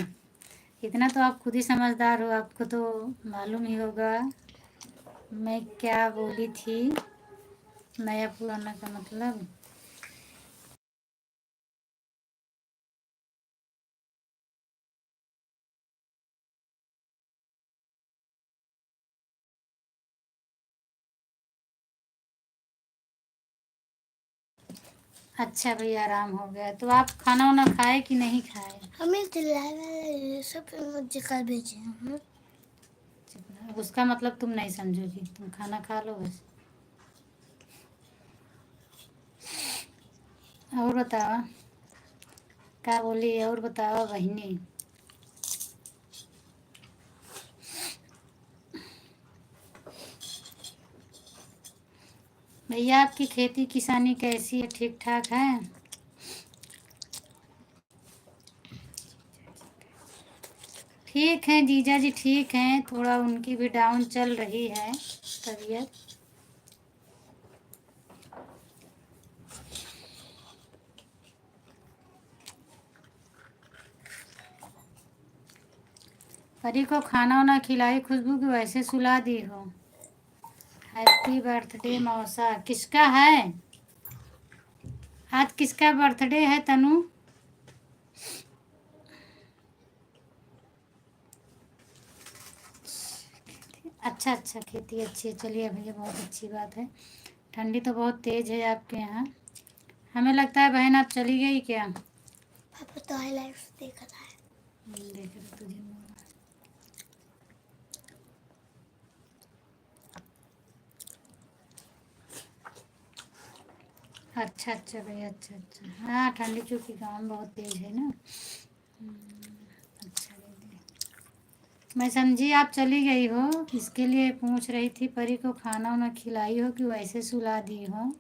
इतना तो आप खुद ही समझदार हो, आपको तो मालूम ही होगा मैं क्या बोली थी। नया पुराना का मतलब अच्छा भैया आराम हो गया। तो आप खाना वाना खाए कि नहीं खाए? हमें दिलाया सब मुझे कर भेजे हैं। उसका मतलब तुम नहीं समझोगी, तुम खाना खा लो बस। और बताओ क्या बोली, और बताओ बहिनी। भैया आपकी खेती किसानी कैसी है, ठीक ठाक है? ठीक है जीजा जी, ठीक हैं, थोड़ा उनकी भी डाउन चल रही है तबीयत। परी को खाना वाना खिलाई खुशबू की, वैसे सुला दी हो? हैप्पी बर्थडे मौसा। किसका है आज, किसका बर्थडे है तनु? अच्छा अच्छा, खेती अच्छी है, चलिए भैया बहुत अच्छी बात है। ठंडी तो बहुत तेज़ है आपके यहाँ। हमें लगता है बहन आप चली गई क्या? पापा तो हाईलाइट्स देख रहा है। देख रहे तुझे मोबाइल। अच्छा अच्छा भैया, अच्छा अच्छा। हाँ ठंडी चूँकि गाँव में बहुत तेज़ है ना। अच्छा दीदी, मैं समझी आप चली गई हो, इसके लिए पूछ रही थी परी को खाना वाना खिलाई हो कि वैसे सुला दी हो।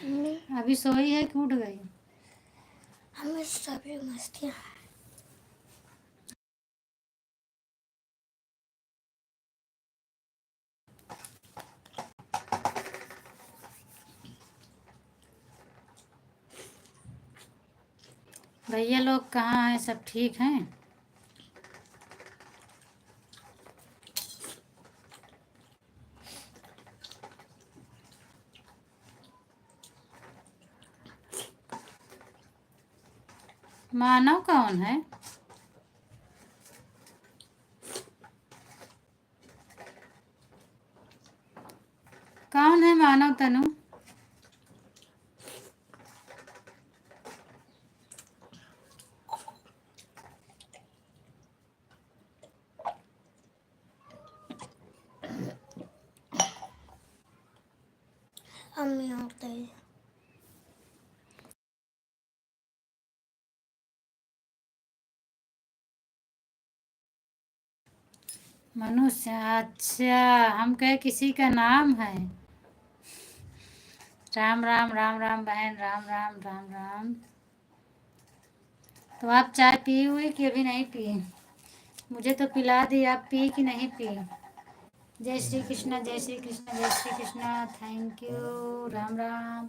मम्मी अभी सोई है कि उठ गई? हमें सभी मस्तियाँ। भैया लोग कहाँ हैं, सब ठीक हैं? मानव कौन है? कौन है मानव तनु? मम्मी और गई। मनुष्य, अच्छा हम कहे किसी का नाम है। राम राम राम राम बहन, राम राम राम राम। तो आप चाय पी हुई कि अभी नहीं पी? मुझे तो पिला दी, आप पी कि नहीं पी? जय श्री कृष्णा, जय श्री कृष्णा, जय श्री कृष्णा। Thank you, Ram Ram.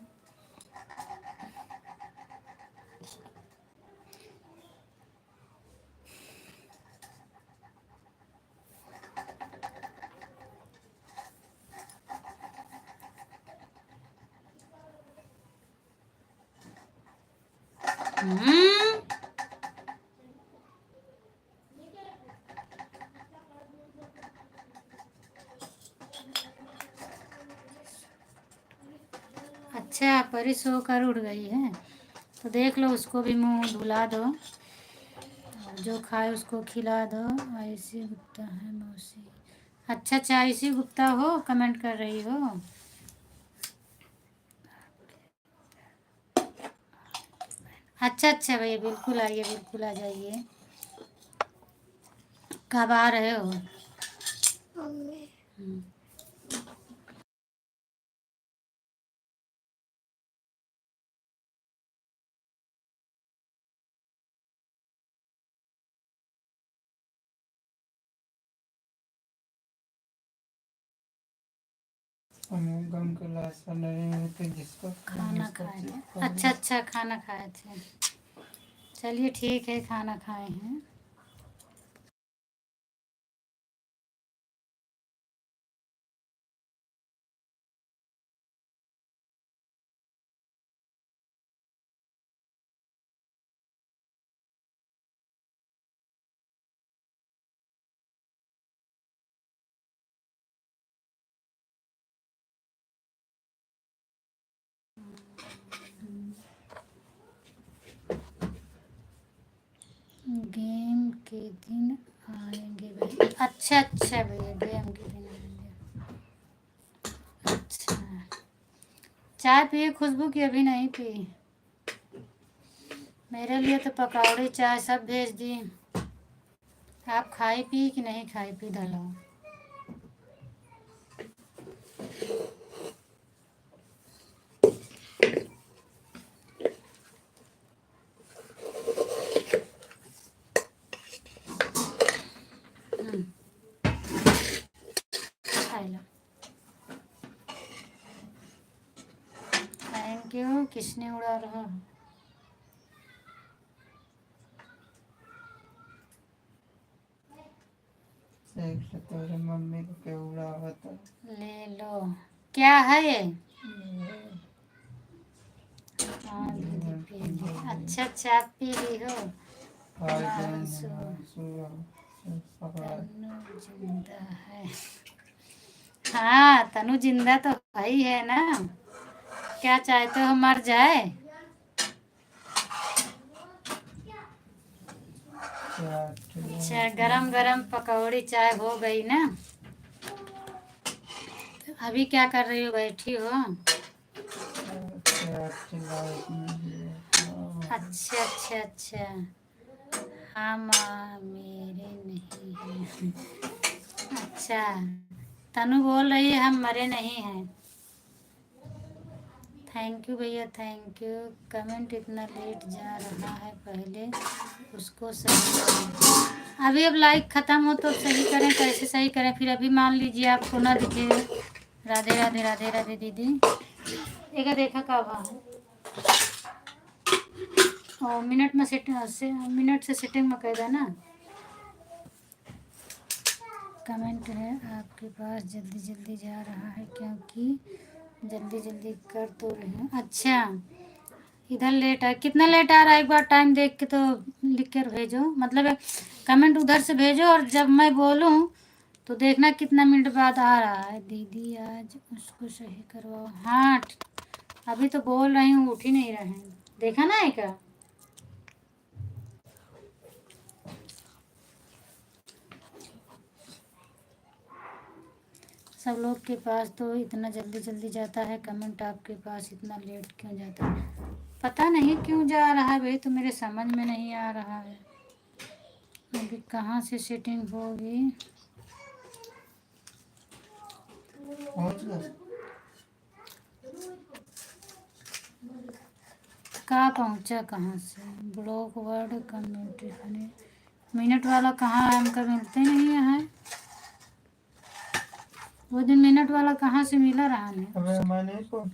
हम्म, अच्छा परी सो कर उठ गई है, तो देख लो उसको भी मुंह धुला दो और जो खाए उसको खिला दो। ऐसी गुप्ता है मौसी। अच्छा अच्छा, ऐसी गुप्ता हो, कमेंट कर रही हो। अच्छा अच्छा भैया, बिल्कुल आइए, बिल्कुल आ जाइए। कब आ रहे हो? मम्मी हम्म, गम के लाशा नहीं होते जिसको खाना खाए थे? अच्छा अच्छा, खाना खाए थे। चलिए ठीक है, खाना खाए हैं। गेम के दिन आएंगे भैया। अच्छा अच्छा भैया, गेम के दिन आएंगे। अच्छा, चाय पिए खुशबू की? अभी नहीं पी। मेरे लिए तो पकौड़ी चाय सब भेज दी। आप खाई पी कि नहीं खाई पी धलाओ? खाई लो। Thank you. किसने उड़ा रहा? देख ले तेरे मम्मी को क्या उड़ा हुआ था। ले लो। क्या है ये? हाँ दीदी पी ली। अच्छा अच्छा, आप पी ली हो। हाय बहन मानसू, पकड़ा। तनु जिंदा है। हाँ तनु जिंदा तो है ही है ना। क्या चाहते हो मर जाए? अच्छा, गरम गरम पकौड़ी चाय हो गई ना? अभी क्या कर रही हो? बैठी हो? अच्छा अच्छा अच्छा। हम मेरे नहीं हैं। अच्छा, तनु बोल रही है हम मरे नहीं हैं। थैंक यू भैया, थैंक यू। कमेंट इतना लेट जा रहा है, पहले उसको सही करें। अभी अब लाइक ख़त्म हो तो सही करें। कैसे सही करें फिर? अभी मान लीजिए आपको ना दिखे। राधे राधे राधे राधे दीदी। एक देखा का है और मिनट में मिनट से सेटिंग में कह देना। कमेंट है आपके पास जल्दी जल्दी जा रहा है क्योंकि जल्दी जल्दी कर तो रहे हैं। अच्छा, इधर लेट है। कितना लेट आ रहा है एक बार टाइम देख के तो लिख कर भेजो। मतलब कमेंट उधर से भेजो और जब मैं बोलूँ तो देखना कितना मिनट बाद आ रहा है। दीदी आज उसको सही करवाओ। हाँ अभी तो बोल रही हूँ, उठ ही नहीं रहे हैं। देखा ना एक सब लोग के पास तो इतना जल्दी जल्दी जाता है कमेंट, आपके पास इतना लेट क्यों जाता है? पता नहीं क्यों जा रहा है भाई, तो मेरे समझ में नहीं आ रहा है। अभी कहाँ से सेटिंग होगी? कहाँ पहुँचा? कहाँ से? ब्लॉक वर्ड कम्युनिटी मिनट वाला कहाँ है? हमको मिलते नहीं है। वो दिन मिनट वाला कहाँ से मिला रहा है? अबे मैं नहीं पहुंच।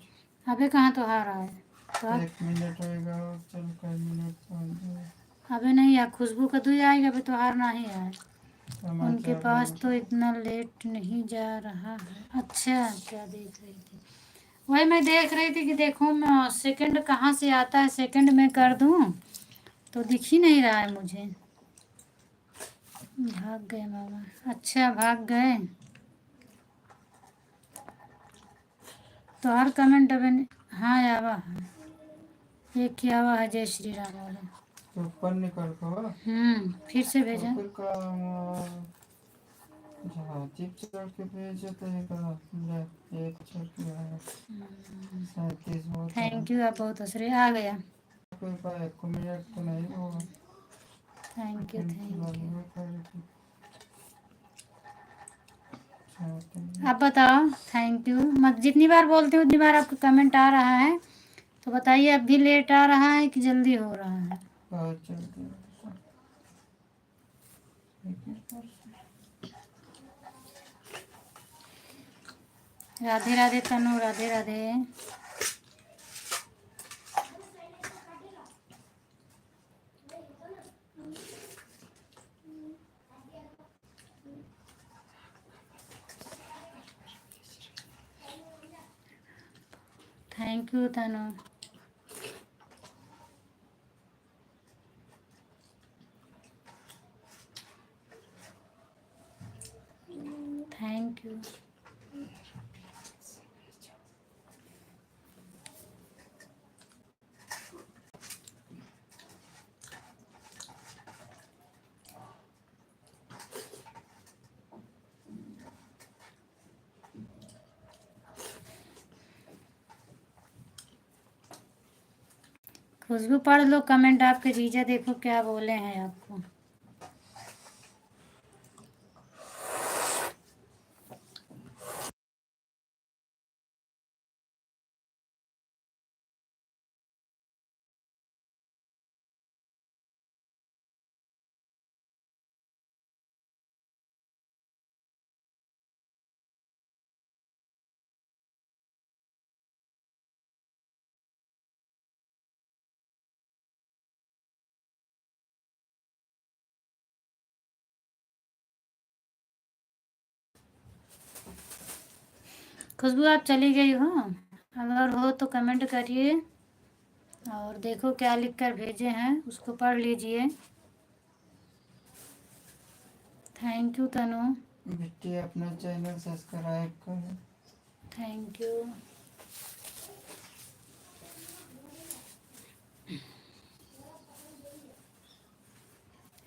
अबे कहाँ तो हार रहा है तो 1 मिनट होएगा और चल कर मिनट पहुंच जाए। अबे नहीं यार, खुशबू का दूध आएगा। अबे तो हार नहीं है। उनके समाचार पास बोल। तो इतना लेट नहीं जा रहा है। अच्छा, क्या देख रही थी? वही मैं देख रही थी कि देखूँ मैं सेकंड कहाँ से आता है, सेकंड में कर दूँ तो दिख ही नहीं रहा है मुझे। भाग गए मामा। अच्छा भाग गए तो हर कमेंट अब हाँ आवा है। एक क्या हुआ है? जय श्री राम वाला। तो ऊपर निकल को फिर से तो भेजा। फिर का जहाँ चिप चढ़ के भेजे तो एक ले एक चढ़ के आया 37 बहुत है। थैंक यू, आप बहुत हंस रहे। आ गया। कोई का 1 मिनट तो नहीं होगा। Thank you thank you. आप बताओ। Thank you. मत जितनी बार बोलते हो उतनी बार आपका कमेंट आ रहा है, तो बताइए अब भी लेट आ रहा है कि जल्दी हो रहा है? Radhe Radhe Tanu, Radhe Radhe. Thank you Tanu. Thank you. Khushboo पढ़ लो कमेंट, आपके जीजा देखो क्या बोले हैं आपको। खुशबू आप चली गई हो, अगर हो तो कमेंट करिए और देखो क्या लिख कर भेजे हैं, उसको पढ़ लीजिए। Thank you Tanu. बिट्टी अपना चैनल सब्सक्राइब करें। Thank you.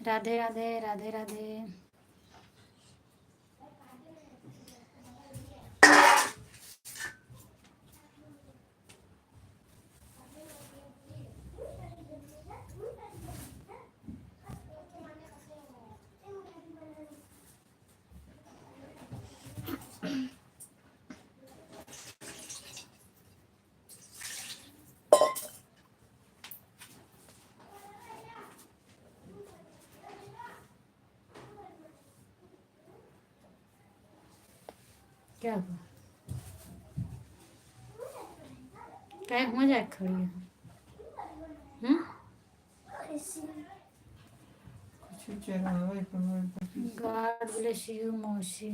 राधे राधे राधे राधे। क्या हुआ, क्या हो जाए खड़ी है? कुछ चढ़ावे कमेंट पर। गॉड ब्लेस यू मौसी।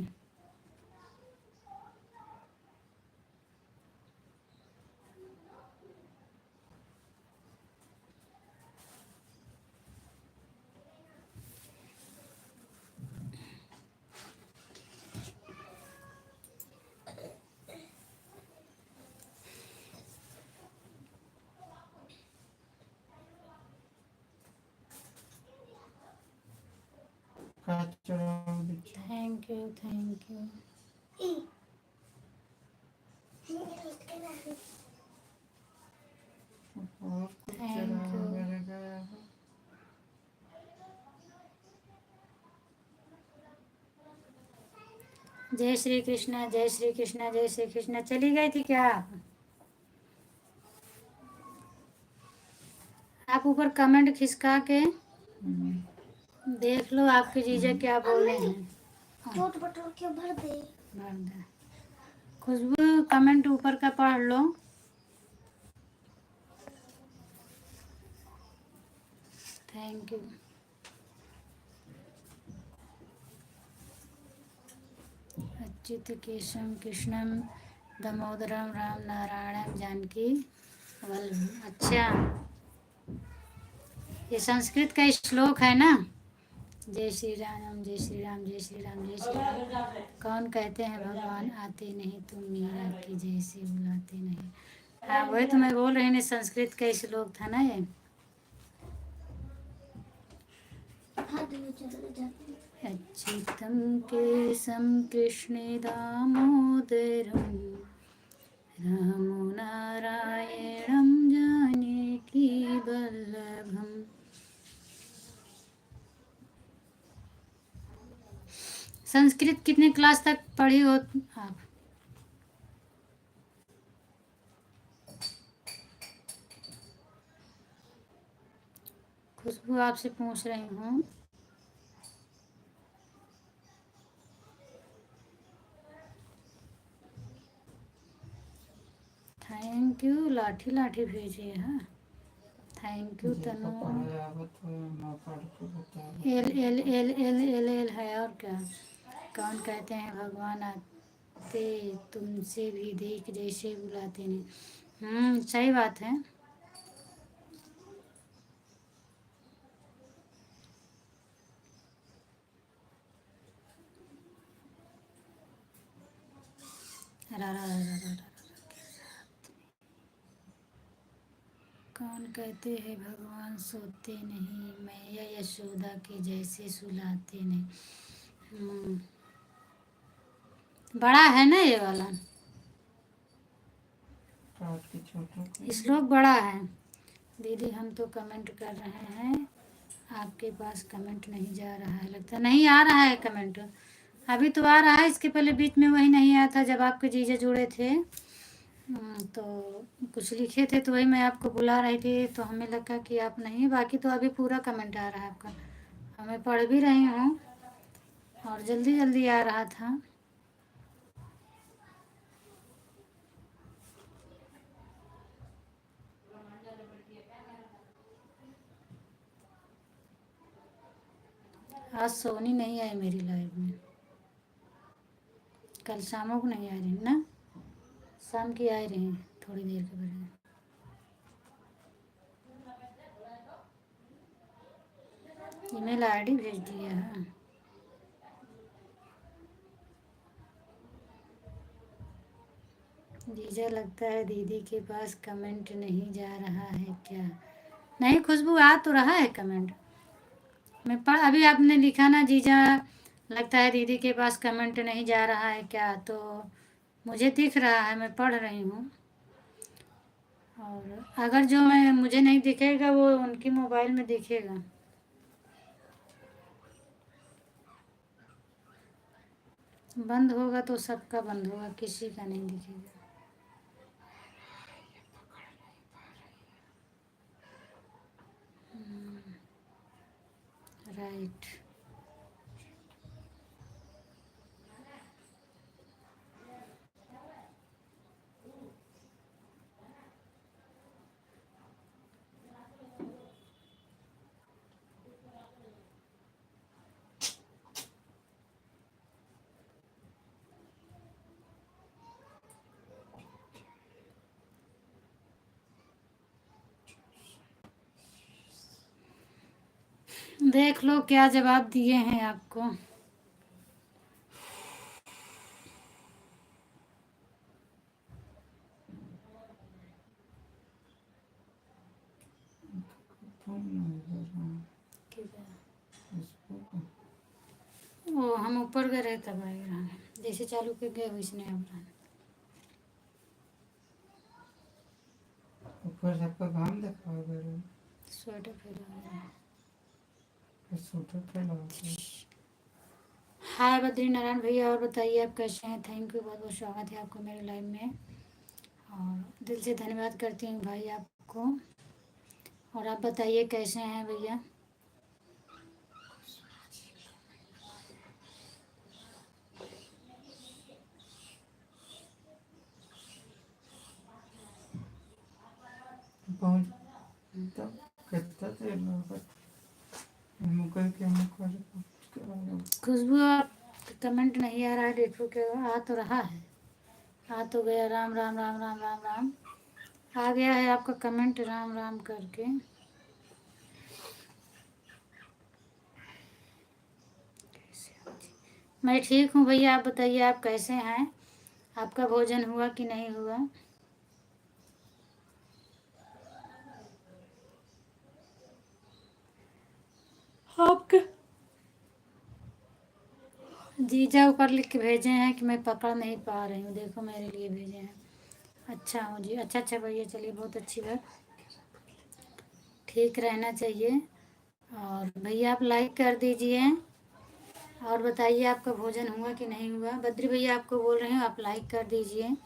का चढ़ावे Bitti. Thank you thank you. और कुछ Thank चढ़ावा you. मेरे गया है। जय श्री कृष्णा जय श्री कृष्णा जय श्री कृष्णा। चली गई थी क्या आप ऊपर कमेंट खिसका के देख लो आपके जीजा क्या बोले हैं। नोट बटोर के भर दे। भर दे। खुशबू कमेंट ऊपर का पढ़ लो। Thank you. अच्युत केशव कृष्णम दामोदरम राम नारायणम जानकी वल्लभ। अच्छा, ये संस्कृत का श्लोक है ना। जय श्री राम जय श्री राम जय श्री राम जय श्री राम। कौन कहते हैं भगवान आते नहीं तुम मीरा की जैसे बुलाते नहीं। हाँ वही तो मैं बोल रही हूँ, संस्कृत का श्लोक था ना ये। अच्युतम केशव कृष्ण दामोदरम रामो नारायणम जानकी वल्लभम। संस्कृत कितने क्लास तक पढ़ी हो आप? खुशबू आपसे पूछ रही हूँ। Thank you. लाठी लाठी भेजिए। हाँ थैंक यू जिसको तनु। पढ़े आवत हो ना पढ़ के बता। L L L L L L है और क्या। कौन कहते हैं भगवान आते तुमसे भी देख जैसे बुलाते नहीं। सही बात है। रा रा रा रा रा रा। कौन कहते हैं भगवान सोते नहीं मैया यशोदा के जैसे सुलाते नहीं। बड़ा है ना ये वाला काट के छोटा कर। श्लोक बड़ा है। दीदी हम तो कमेंट कर रहे हैं, आपके पास कमेंट नहीं जा रहा है, लगता नहीं आ रहा है कमेंट। अभी तो आ रहा है, इसके पहले बीच में वही नहीं आया था जब आपके जीजा जुड़े थे। तो कुछ लिखे थे तो वही मैं आपको बुला रही थी, तो हमें लगा कि आप नहीं, बाकी तो अभी पूरा कमेंट आ रहा है आपका। मैं पढ़ भी रही हूँ और जल्दी जल्दी आ रहा था। आज सोनी नहीं आई मेरी लाइफ में, कल शामों को नहीं आ रही ना, शाम की आ रही हैं थोड़ी देर के बाद। ईमेल आईडी भेज दिया है। जीजा लगता है दीदी के पास कमेंट नहीं जा रहा है क्या? नहीं खुशबू, आ तो रहा है कमेंट। मैं पढ़, अभी आपने लिखा ना जीजा लगता है दीदी के पास कमेंट नहीं जा रहा है क्या, तो मुझे दिख रहा है, मैं पढ़ रही हूँ। और अगर जो मैं मुझे नहीं दिखेगा वो उनकी मोबाइल में दिखेगा। बंद होगा तो सबका बंद होगा, किसी का नहीं दिखेगा। राइट। देख लो क्या जवाब दिए हैं आपको। फोन नहीं कर रहा हूँ, इसको वो हम ऊपर गए रहे तब आए रहा, जैसे चालू कर गए वैसे नहीं अब रहा। ऊपर सबका घाम देखा अगर स्वेटर फैला हुआ है। स्वेटर फैला होता है। हाय बद्री नारायण भैया, और बताइए आप कैसे हैं? थैंक यू, बहुत बहुत स्वागत है आपको मेरे लाइव में, और दिल से धन्यवाद करती हूँ भाई आपको। और आप बताइए कैसे हैं भैया? पहुँच तब कितना देर लगा मुकर के खुशबू आप कमेंट नहीं आ रहा है, देखो क्या आ तो रहा है, आ तो गया। राम राम राम राम राम राम आ गया है आपका कमेंट, राम राम करके। मैं ठीक हूँ भैया, आप बताइए आप कैसे हैं? आपका भोजन हुआ कि नहीं हुआ? आपका जीजा ऊपर लिख के भेजे हैं कि मैं पकड़ नहीं पा रही हूँ, देखो मेरे लिए भेजे हैं। अच्छा हूँ जी, अच्छा अच्छा भैया, चलिए बहुत अच्छी बात, ठीक रहना चाहिए। और भैया आप लाइक कर दीजिए, और बताइए आपका भोजन हुआ कि नहीं हुआ। बद्री भैया आपको बोल रहे हैं आप लाइक कर दीजिए।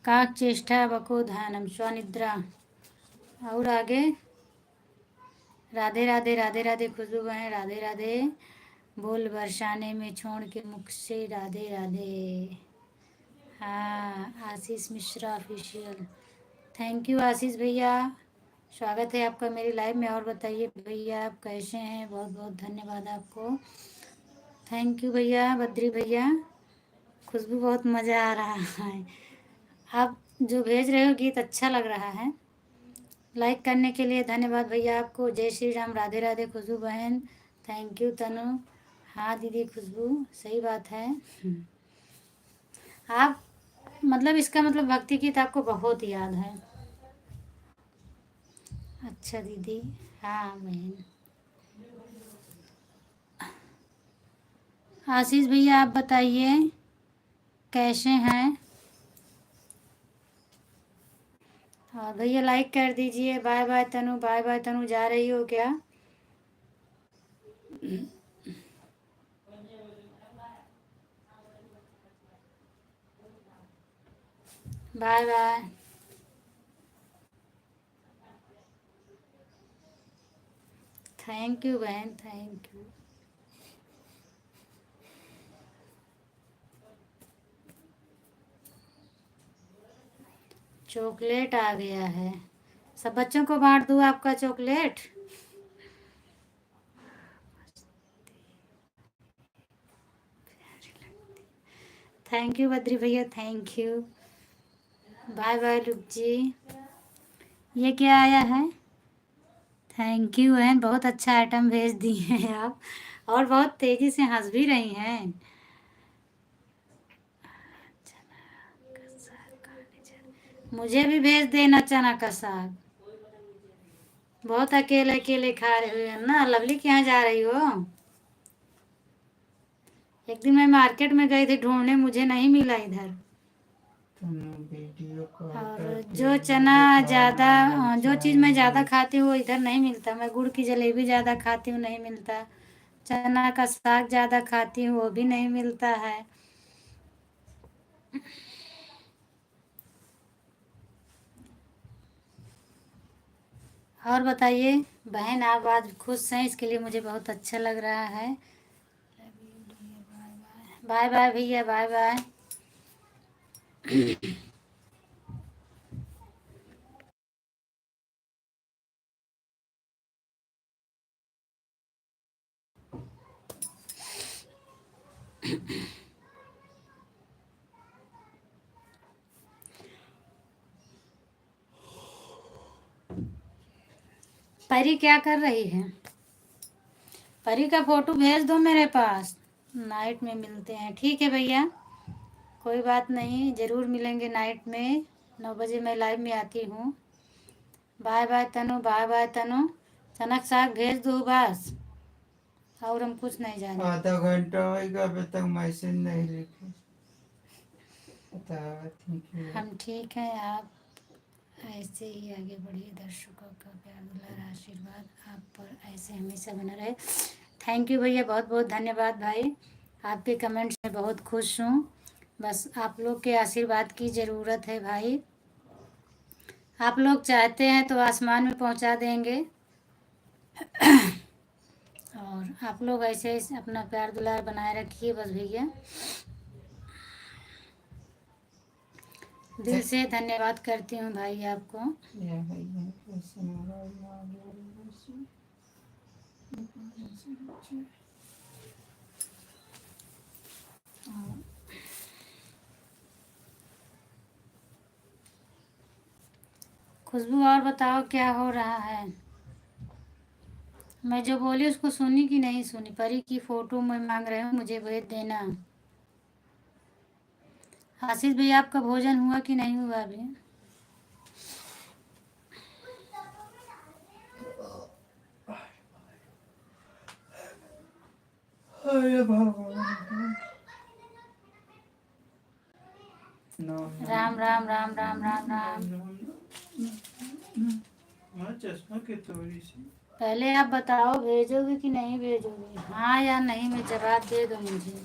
काक चेष्टा बको ध्यानम स्वनिद्रा। और आगे राधे राधे राधे राधे खुशबू बहन, राधे राधे। बोल बरसाने में छोड़ के मुख से राधे राधे। हाँ Ashish Mishra official, thank you आशीष भैया, स्वागत है आपका मेरी लाइव में। और बताइए भैया आप कैसे हैं? बहुत बहुत धन्यवाद आपको, थैंक यू भैया बद्री भैया। खुशबू बहुत मज़ा आ रहा है, आप जो भेज रहे हो गीत अच्छा लग रहा है। लाइक करने के लिए धन्यवाद भैया आपको। जय श्री राम, राधे राधे खुशबू बहन, थैंक यू तनु। हाँ दीदी खुशबू सही बात है। आप मतलब इसका मतलब भक्ति गीत आपको बहुत याद है। अच्छा दीदी, हाँ बहन। आशीष भैया आप बताइए कैसे हैं? और भैया लाइक कर दीजिए। Bye bye Tanu, bye bye Tanu, जा रही हो क्या? Bye bye. थैंक यू बहन, थैंक यू। चॉकलेट आ गया है, सब बच्चों को बांट दूँ आपका चॉकलेट? थैंक यू बद्री भैया, थैंक यू। बाय बाय लुक जी। ये क्या आया है? थैंक यू बहन, बहुत अच्छा आइटम भेज दिए हैं आप, और बहुत तेज़ी से हंस भी रही हैं। मुझे भी भेज देना चना का साग। बहुत अकेले अकेले खा रहे हो ना। लवली के यहाँ जा रही हो? एक दिन मैं मार्केट में गई थी ढूंढने, मुझे नहीं मिला इधर। वीडियो कॉल और करके जो चना मुझे ज़्यादा, खाना जो चीज़ मैं ज़्यादा चाहिए। खाती हूँ वो इधर नहीं मिलता। मैं गुड़ की जलेबी ज़्यादा खाती हूँ, नहीं मिलता। चना का साग ज़्यादा खाती हूँ, वो भी नहीं मिलता है। और बताइए बहन, आप आज खुश हैं, इसके लिए मुझे बहुत अच्छा लग रहा है। बाय बाय भैया, बाय बाय। परी क्या कर रही है? परी का फोटो भेज दो मेरे पास, नाइट में मिलते हैं। ठीक है भैया, कोई बात नहीं, ज़रूर मिलेंगे नाइट में। 9 बजे मैं लाइव में आती हूँ। Bye bye Tanu, bye bye तनु। चना का साग भेज दो बस, और हम कुछ नहीं जाने। आधा घंटा होगा, अभी तक मैसेज नहीं लिखे। ठीक है। हम ठीक हैं, आप ऐसे ही आगे बढ़िए। दर्शकों का प्यार दुलार आशीर्वाद आप पर ऐसे हमेशा बना रहे। थैंक यू भैया, बहुत बहुत धन्यवाद भाई। आपके कमेंट से बहुत खुश हूँ। बस आप लोग के आशीर्वाद की ज़रूरत है भाई। आप लोग चाहते हैं तो आसमान में पहुँचा देंगे। और आप लोग ऐसे ही अपना प्यार दुलार बनाए रखिए बस भैया। दिल से धन्यवाद करती हूँ भाई आपको। यह है ये कैसे मोबाइल आ गया वैसे। खुशबू और बताओ क्या हो रहा है? मैं जो बोली उसको सुनी कि नहीं सुनी? परी की फ़ोटो मैं मांग रही हूँ, मुझे भेज देना। आशीष भैया आपका भोजन हुआ कि नहीं हुआ अभी? अरे भगवान। राम राम राम राम राम राम। चश्मा के तोरी से पहले आप बताओ भेजोगे कि नहीं भेजोगे, हाँ या नहीं में जवाब दे दो मुझे।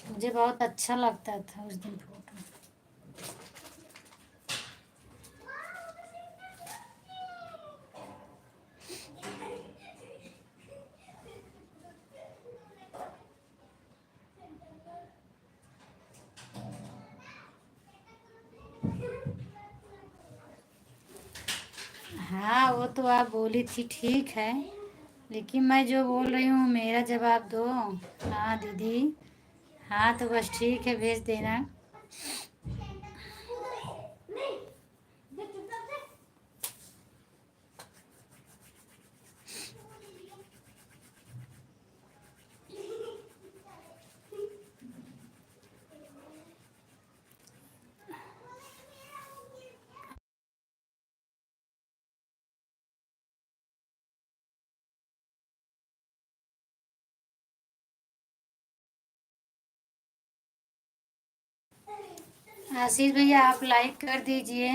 मुझे बहुत अच्छा लगता था उस दिन फोटो। हाँ वो तो आप बोली थी, ठीक है, लेकिन मैं जो बोल रही हूँ मेरा जवाब दो। हाँ दीदी, हाँ तो बस ठीक है, भेज देना। आशीष भैया आप लाइक कर दीजिए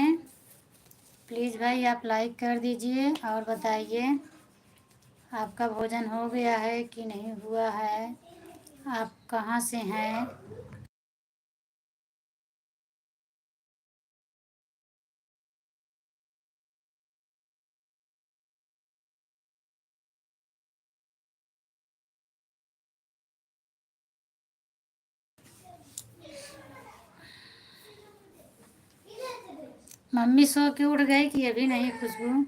प्लीज़ भाई, आप लाइक कर दीजिए और बताइए आपका भोजन हो गया है कि नहीं हुआ है, आप कहाँ से हैं। मम्मी सो के उठ गई कि अभी नहीं खुशबू।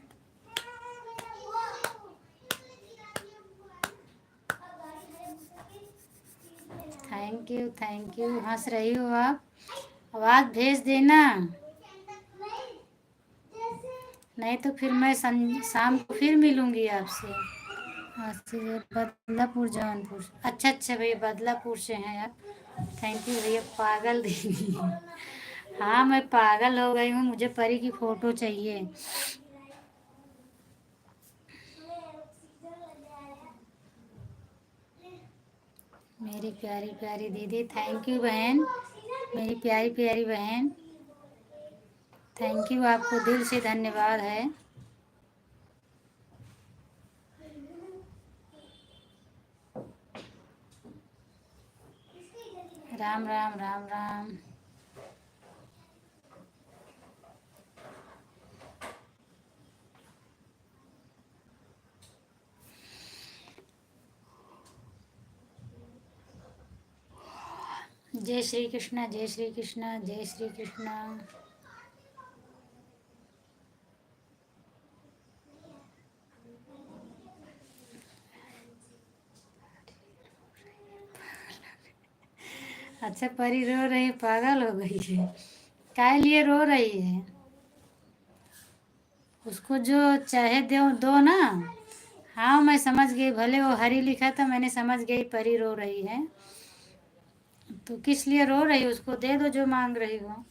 थैंक यू, हंस रही हो आप, आवाज़ भेज देना, नहीं तो फिर मैं शाम को फिर मिलूंगी आपसे। बदलापुर जौनपुर, अच्छा भैया बदलापुर से हैं आप। थैंक यू भैया, पागल दीदी। हाँ मैं पागल हो गई हूँ, मुझे परी की फ़ोटो चाहिए। मेरी प्यारी प्यारी दीदी, थैंक यू बहन, मेरी प्यारी प्यारी बहन, थैंक यू, आपको दिल से धन्यवाद है। राम राम राम राम। जय श्री कृष्णा, जय श्री कृष्णा, जय श्री कृष्णा। अच्छा परी रो रही, पागल हो गई है, काय लिए रो रही है, उसको जो चाहे दो ना। हाँ मैं समझ गई, भले वो हरी लिखा था, मैंने समझ गई परी रो रही है, तो किस लिए रो रही है, उसको दे दो जो मांग रही हो।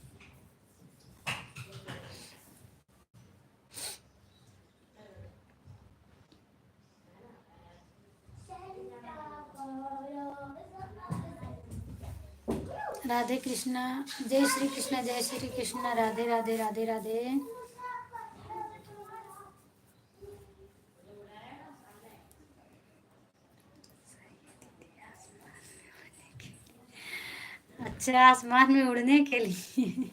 राधे कृष्णा, जय श्री कृष्णा, जय श्री कृष्णा, राधे राधे राधे राधे। अच्छा आसमान में उड़ने के लिए।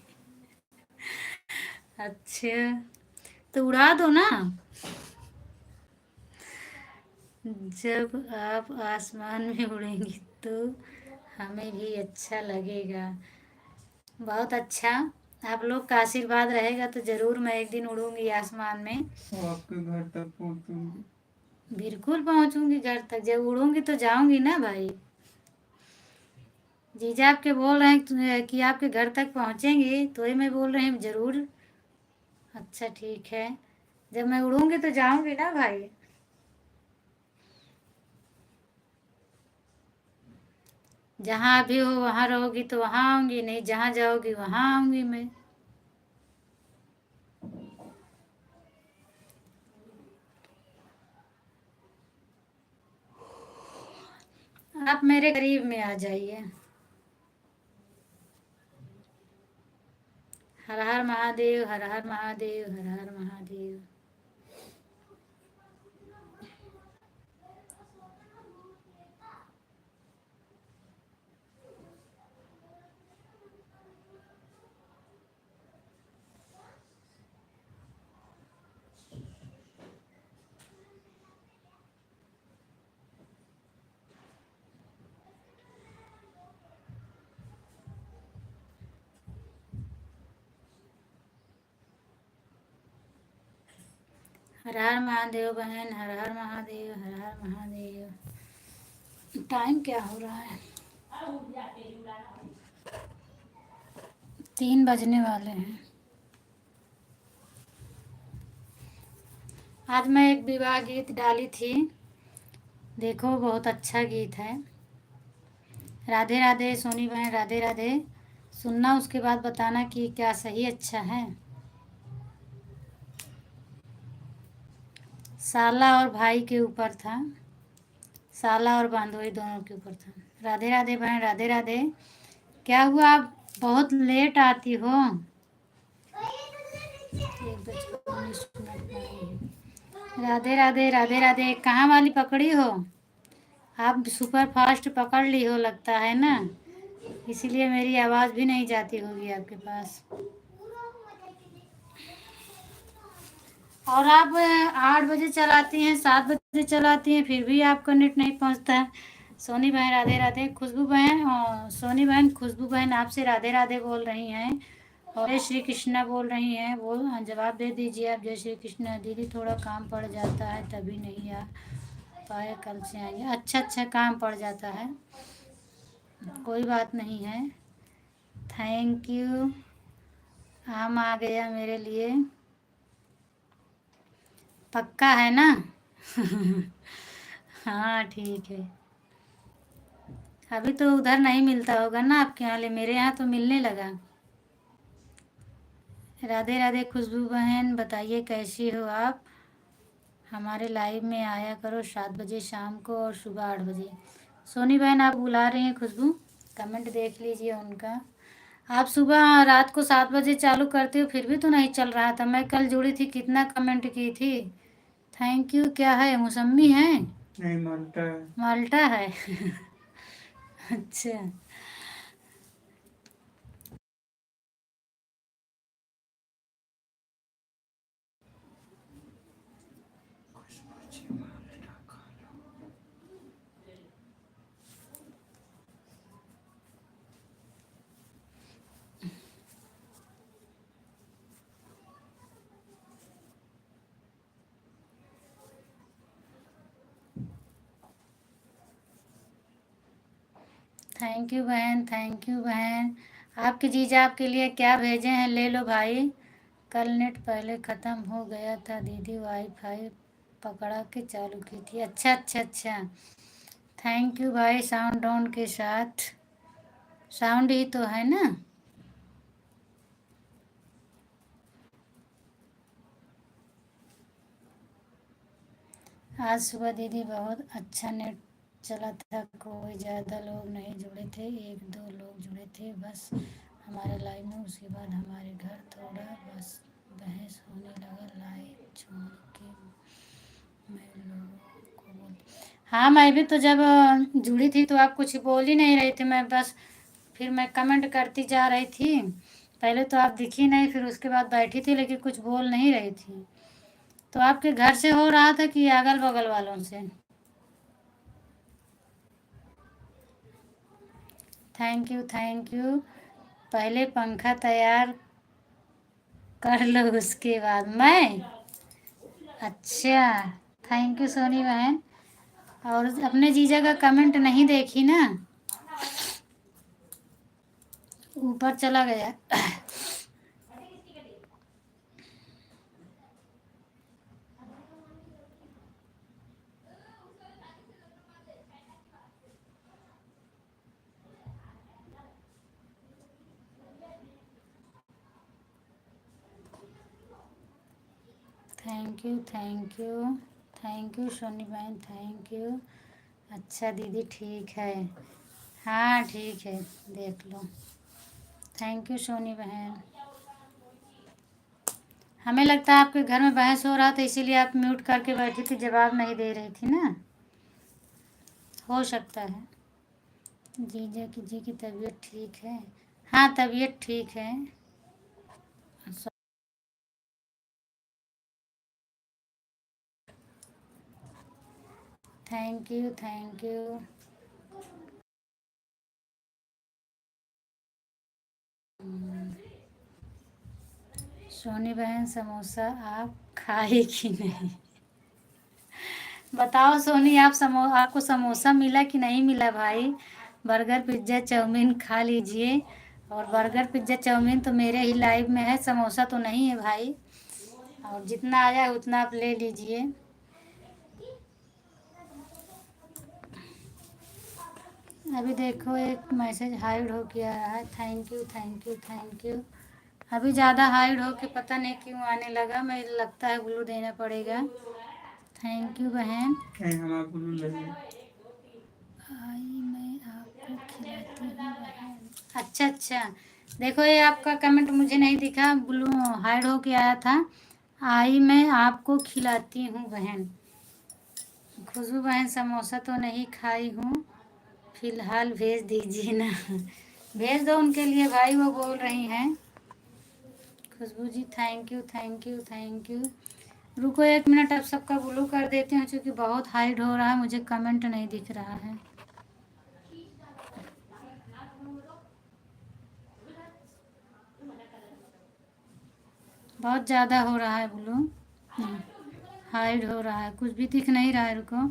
अच्छा तो उड़ा दो ना, जब आप आसमान में उड़ेंगी तो हमें भी अच्छा लगेगा। बहुत अच्छा, आप लोग का आशीर्वाद रहेगा तो ज़रूर मैं एक दिन उड़ूंगी आसमान में। वो आपके घर तक पहुंचूंगी। बिल्कुल पहुंचूंगी घर तक, जब उड़ूंगी तो जाऊंगी ना भाई। जीजा आपके बोल रहे हैं कि आपके घर तक पहुंचेंगे, तो ही मैं बोल रही हूँ ज़रूर। अच्छा ठीक है, जब मैं उड़ूंगी तो जाऊंगी ना भाई। जहाँ भी हो वहाँ रहोगी तो वहाँ आऊंगी, नहीं जहाँ जाओगी वहाँ आऊंगी मैं। आप मेरे करीब में आ जाइए। हर हर महादेव, हर हर महादेव, हर हर महादेव। हर हर महादेव बहन, हर हर महादेव, हर हर महादेव। टाइम क्या हो रहा है, 3 बजने वाले हैं। आज मैं एक विवाह गीत डाली थी, देखो बहुत अच्छा गीत है। राधे राधे सोनी बहन, राधे राधे। सुनना, उसके बाद बताना कि क्या सही अच्छा है। साला और भाई के ऊपर था, साला और बांधोई दोनों के ऊपर था। राधे राधे बहन, राधे राधे। क्या हुआ, आप बहुत लेट आती हो। 1:19 हुए हैं। राधे राधे राधे राधे। कहाँ वाली पकड़ी हो आप? सुपर फास्ट पकड़ ली हो लगता है ना, इसीलिए मेरी आवाज़ भी नहीं जाती होगी आपके पास। और आप 8 बजे चलाती हैं, 7 बजे चलाती हैं, फिर भी आपका नेट नहीं पहुंचता है। सोनी बहन राधे राधे। खुशबू बहन और सोनी बहन, खुशबू बहन आपसे राधे राधे बोल रही हैं और जय श्री कृष्णा बोल रही हैं। बोल जवाब दे दीजिए आप। जय श्री कृष्णा। दीदी थोड़ा काम पड़ जाता है तभी नहीं आ पाए, कल से आएंगे। अच्छा अच्छा, काम पड़ जाता है, कोई बात नहीं है। Thank you. आम आ गया मेरे लिए, पक्का है ना? हाँ ठीक है। अभी तो उधर नहीं मिलता होगा ना आपके यहाँ, ले मेरे यहाँ तो मिलने लगा। राधे राधे खुशबू बहन, बताइए कैसी हो आप? हमारे लाइव में आया करो 7 बजे शाम को और सुबह 8 बजे। सोनी बहन आप बुला रही हैं खुशबू, कमेंट देख लीजिए उनका। आप सुबह रात को 7 बजे चालू करती हो फिर भी तो नहीं चल रहा था। मैं कल जुड़ी थी, कितना कमेंट की थी। Thank you. क्या है, मौसमी है? नहीं, माल्टा है। माल्टा है। अच्छा। थैंक यू बहन, थैंक यू बहन। आपके जीजा आपके लिए क्या भेजे हैं, ले लो भाई। कल नेट पहले ख़त्म हो गया था दीदी, वाईफाई पकड़ा के चालू की थी। अच्छा अच्छा अच्छा। थैंक यू भाई। साउंड ऑन के साथ, साउंड ही तो है ना। आज सुबह दीदी बहुत अच्छा नेट चला था, कोई ज़्यादा लोग नहीं जुड़े थे, 1-2 लोग जुड़े थे बस हमारे लाइव में। उसके बाद हमारे घर थोड़ा बस बहस होने लगा, लाइव छोड़ के मैं लोगों को बोल। हाँ मैं भी तो जब जुड़ी थी तो आप कुछ बोल ही नहीं रही थी, मैं बस फिर मैं कमेंट करती जा रही थी। पहले तो आप दिखी नहीं, फिर उसके बाद बैठी थी लेकिन कुछ बोल नहीं रही थी। तो आपके घर से हो रहा था कि अगल बगल वालों से? Thank you thank you. पहले पंखा तैयार कर लो उसके बाद मैं। अच्छा। थैंक यू सोनी बहन। और अपने जीजा का कमेंट नहीं देखी ना, ऊपर चला गया। Thank you thank you. Thank you Soni बहन, थैंक यू। अच्छा दीदी ठीक है। हाँ ठीक है, देख लो। थैंक यू सोनी बहन। हमें लगता है आपके घर में बहस हो रहा था इसीलिए आप म्यूट करके बैठी थी, जवाब नहीं दे रही थी ना, हो सकता है। जीजा की जी की तबीयत ठीक है? हाँ तबीयत ठीक है। Thank you thank you. Soni बहन समोसा आप खाए कि नहीं? बताओ सोनी, आपको समोसा मिला कि नहीं मिला भाई? बर्गर पिज्ज़ा चाउमीन खा लीजिए। और बर्गर पिज्ज़ा चाउमीन तो मेरे ही लाइव में है, समोसा तो नहीं है भाई। और जितना आ जाए उतना आप ले लीजिए। अभी देखो एक मैसेज हाइड हो के आ रहा है। Thank you thank you thank you. अभी ज़्यादा हाइड हो के पता नहीं क्यों आने लगा, मुझे लगता है ग्लू देना पड़ेगा। थैंक यू बहन। नहीं, हम आप बोलूँ नहीं। आई मैं आपको खिलाती हूँ बहन। अच्छा अच्छा। देखो ये आपका कमेंट मुझे नहीं दिखा, ब्लू हाइड हो के आया था। आई मैं आपको खिलाती हूँ बहन। खुशबू बहन समोसा तो नहीं खाई हूँ, फिलहाल भेज दीजिए ना। भेज दो उनके लिए भाई, वो बोल रही हैं। Khushboo ji thank you thank you thank you. रुको 1 मिनट, अब सबका ब्लू कर देती हूँ क्योंकि बहुत हाइड हो रहा है, मुझे कमेंट नहीं दिख रहा है। बहुत ज़्यादा हो रहा है ब्लू, हाइड हो रहा है, कुछ भी दिख नहीं रहा है। रुको।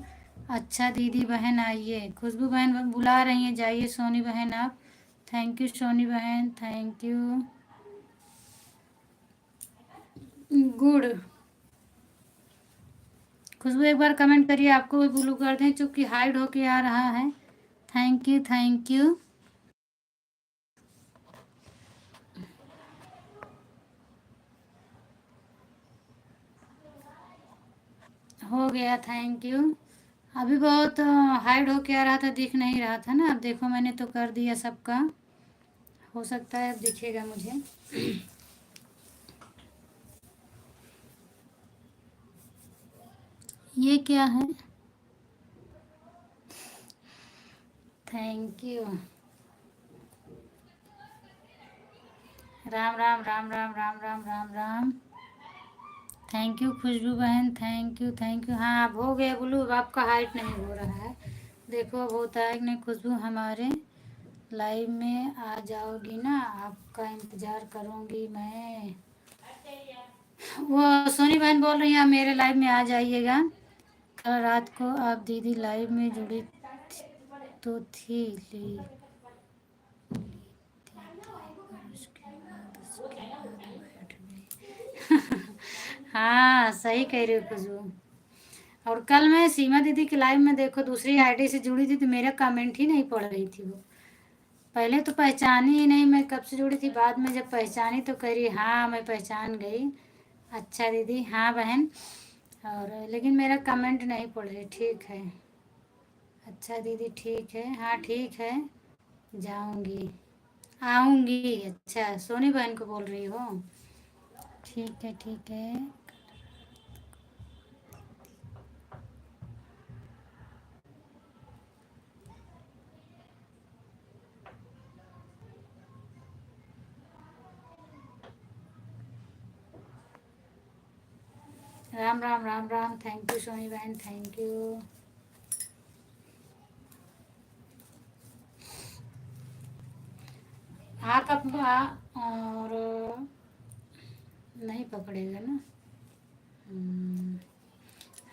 अच्छा दीदी बहन आइए, खुशबू बहन बुला रही हैं, जाइए सोनी बहन आप। थैंक यू सोनी बहन थैंक यू। गुड। खुशबू एक बार कमेंट करिए, आपको भी ब्लू कर दें चूँकि हाइड होके आ रहा है। Thank you thank you. हो गया थैंक यू। अभी बहुत हाइड होके आ रहा था, दिख नहीं रहा था ना। अब देखो मैंने तो कर दिया सबका, हो सकता है अब दिखेगा मुझे। ये क्या है? Thank you. Ram Ram Ram Ram Ram Ram Ram Ram. Thank you Khushboo बहन थैंक यू थैंक यू। हाँ अब हो गया ब्लू, अब आपका हाइट नहीं हो रहा है। देखो अब होता है कि नहीं। खुशबू हमारे लाइव में आ जाओगी ना, आपका इंतज़ार करूँगी मैं। वो सोनी बहन बोल रही हैं आप मेरे लाइव में आ जाइएगा। कल रात को आप दीदी लाइव में जुड़ी तो थी ली पर उसके बाद बैठ गई। हाँ सही कह रही हो खुशबू। और कल मैं सीमा दीदी के लाइव में देखो दूसरी आईडी से जुड़ी थी तो मेरा कमेंट ही नहीं पढ़ रही थी वो। पहले तो पहचानी ही नहीं मैं कब से जुड़ी थी, बाद में जब पहचानी तो कह रही हाँ मैं पहचान गई। अच्छा दीदी हाँ बहन। और लेकिन मेरा कमेंट नहीं पढ़ रही। ठीक है। अच्छा दीदी ठीक है, हाँ ठीक है। जाऊंगी आऊंगी। अच्छा सोनी बहन को बोल रही हो। ठीक है ठीक है। राम राम राम राम। थैंक यू सोनी बहन थैंक यू। आप अपना और नहीं पकड़ेगा ना। हम्म,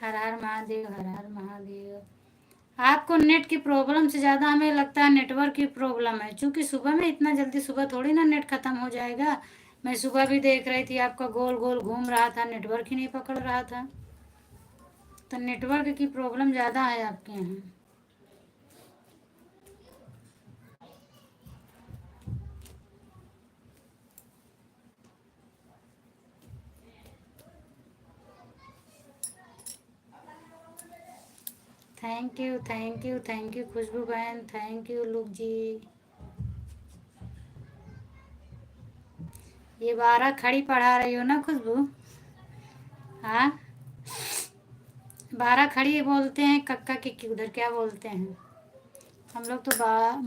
हर हर महादेव हर हर महादेव। आपको नेट की प्रॉब्लम से ज़्यादा हमें लगता है नेटवर्क की प्रॉब्लम है, क्योंकि सुबह में इतना जल्दी सुबह थोड़ी ना नेट ख़त्म हो जाएगा। मैं सुबह भी देख रही थी आपका गोल गोल घूम रहा था, नेटवर्क ही नहीं पकड़ रहा था। तो नेटवर्क की प्रॉब्लम ज़्यादा है आपके यहाँ। Thank you thank you thank you Khushboo बहन थैंक यू लुक जी। ये 12 खड़ी पढ़ा रही हो ना खुशबू? हाँ 12 खड़ी बोलते हैं, कक्का किक्की उधर क्या बोलते हैं? हम लोग तो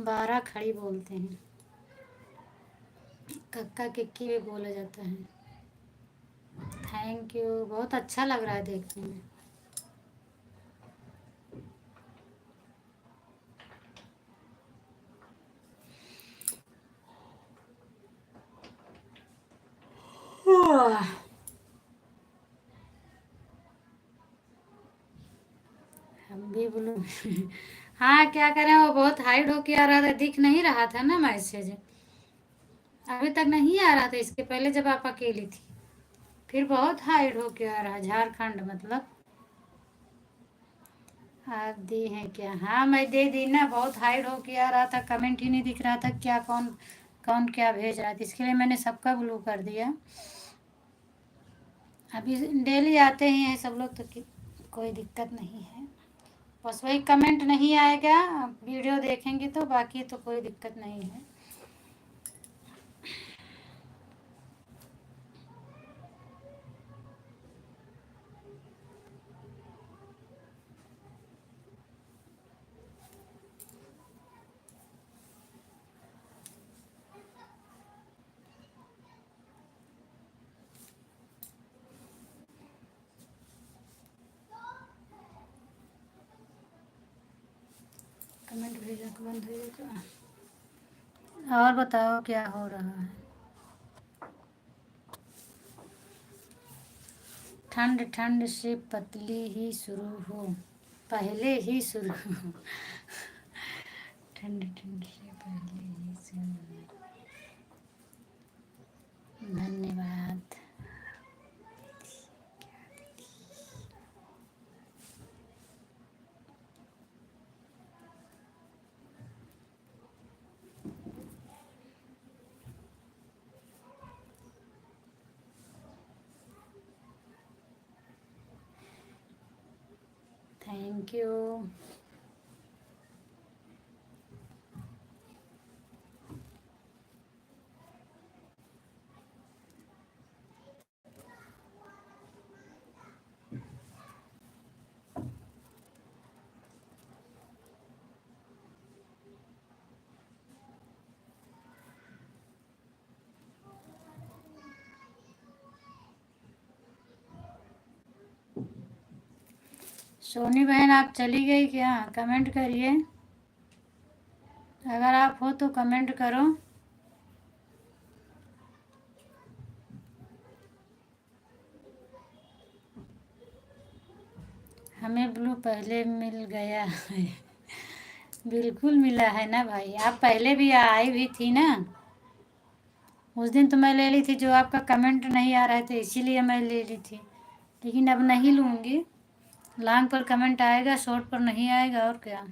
12 खड़ी बोलते हैं, कक्का किक्की भी बोला जाता है। थैंक यू, बहुत अच्छा लग रहा है देखने में। हम भी बोलो। हाँ क्या करें, वो बहुत हाइड होके आ रहा था, दिख नहीं रहा था ना मैसेज। अभी तक नहीं आ रहा था इसके पहले जब आप अकेली थी। फिर बहुत हाइड होके आ रहा, झारखंड मतलब। आप दी हैं क्या? हाँ मैं दे दी ना, बहुत हाइड होके आ रहा था, कमेंट ही नहीं दिख रहा था क्या कौन कौन क्या भेज रहा था, इसके लिए मैंने सबका ब्लू कर दिया। अभी डेली आते ही हैं सब लोग तो कोई दिक्कत नहीं है। बस वही कमेंट नहीं आएगा वीडियो देखेंगे तो, बाकी तो कोई दिक्कत नहीं है। कमेंट भेजा तो बंद हो गया। और बताओ क्या हो रहा है। ठंड ठंड से पतली ही शुरू हो, पहले ही शुरू हो। ठंड ठंड से पहले ही शुरू हो। धन्यवाद। Thank you. सोनी बहन आप चली गई क्या? कमेंट करिए, अगर आप हो तो कमेंट करो। हमें ब्लू पहले मिल गया है। बिल्कुल मिला है ना भाई, आप पहले भी आई भी थी ना। उस दिन तो मैं ले ली थी, जो आपका कमेंट नहीं आ रहे थे इसीलिए मैं ले ली थी, लेकिन अब नहीं लूँगी। लॉन्ग पर कमेंट आएगा, शॉर्ट पर नहीं आएगा, और क्या।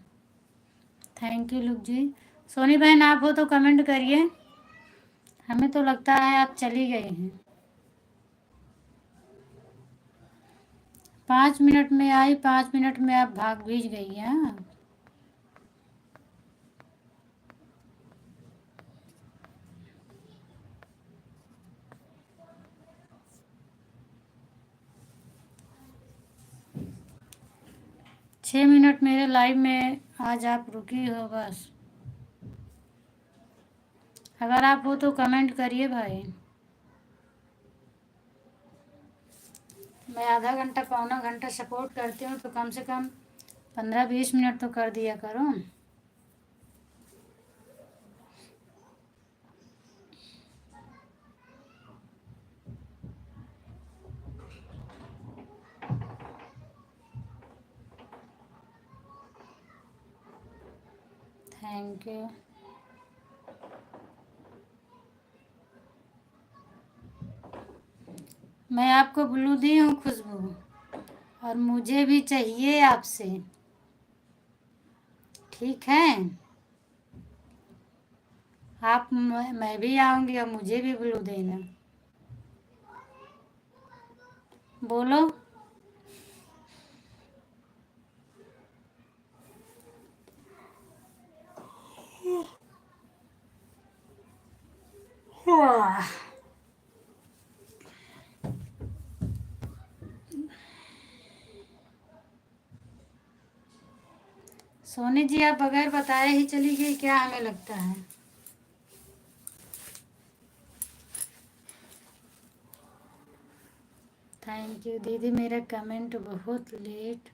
थैंक यू लुक जी। सोनी बहन आप हो तो कमेंट करिए, हमें तो लगता है आप चली गई हैं। 5 मिनट में आई, 5 मिनट में आप भाग भीज गई हैं। 6 मिनट मेरे लाइव में आज आप रुकी हो बस। अगर आप हो तो कमेंट करिए भाई। मैं आधा घंटा पौना घंटा सपोर्ट करती हूँ, तो कम से कम 15-20 मिनट तो कर दिया करो। Thank you. मैं आपको ब्लू दी हूँ खुशबू, और मुझे भी चाहिए आपसे, ठीक है। आप मैं भी आऊँगी और मुझे भी ब्लू देना। बोलो। सोनी जी आप बगैर बताए ही चली गई क्या, हमें लगता है। थैंक यू दीदी, मेरा कमेंट बहुत लेट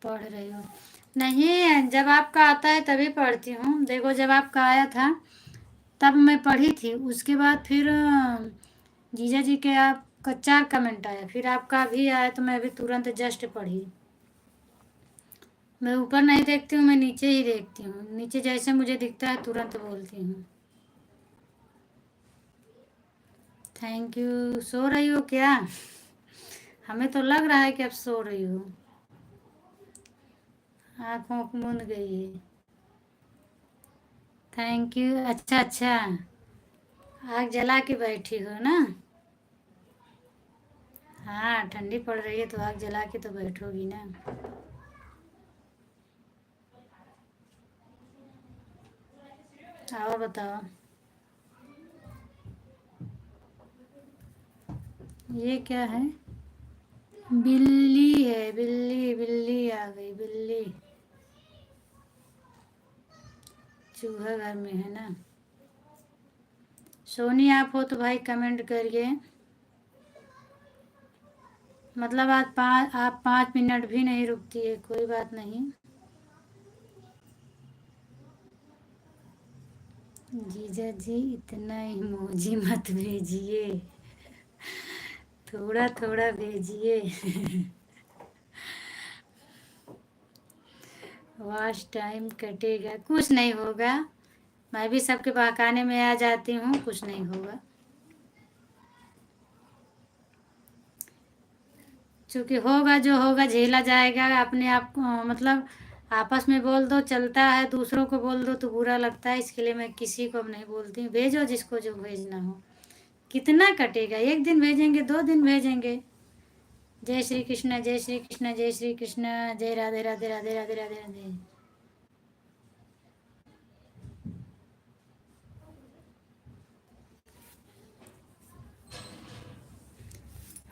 पढ़ रही हो। नहीं, जब आपका आता है तभी पढ़ती हूँ। देखो जब आपका आया था तब मैं पढ़ी थी, उसके बाद फिर जीजा जी के आपका 4 कमेंट आया, फिर आपका भी आया, तो मैं अभी तुरंत जस्ट पढ़ी। मैं ऊपर नहीं देखती हूँ, मैं नीचे ही देखती हूँ, नीचे जैसे मुझे दिखता है तुरंत बोलती हूँ। Thank you. सो रही हो क्या? हमें तो लग रहा है कि अब सो रही हो, आँखों मूंद गई है। Thank you. अच्छा अच्छा, आग जला के बैठी हो ना। हाँ ठंडी पड़ रही है तो आग जला के तो बैठोगी ना। और बताओ। ये क्या है? बिल्ली है, बिल्ली बिल्ली आ गई बिल्ली। चूहा घर में है ना। सोनी आप हो तो भाई कमेंट करिए। मतलब आप 5 मिनट भी नहीं रुकती है, कोई बात नहीं। जीजा जी इतना इमोजी मत भेजिए, थोड़ा थोड़ा भेजिए। वॉच टाइम कटेगा, कुछ नहीं होगा। मैं भी सबके बहकाने में आ जाती हूँ, कुछ नहीं होगा। क्योंकि होगा जो होगा झेला जाएगा। अपने आप को मतलब आपस में बोल दो चलता है, दूसरों को बोल दो तो बुरा लगता है। इसके लिए मैं किसी को अब नहीं बोलती हूँ। भेजो जिसको जो भेजना हो। कितना कटेगा, एक दिन भेजेंगे, 2 दिन भेजेंगे। जय श्री कृष्ण, जय श्री कृष्ण, जय श्री कृष्ण, जय राधे राधे राधे राधे राधे राधे।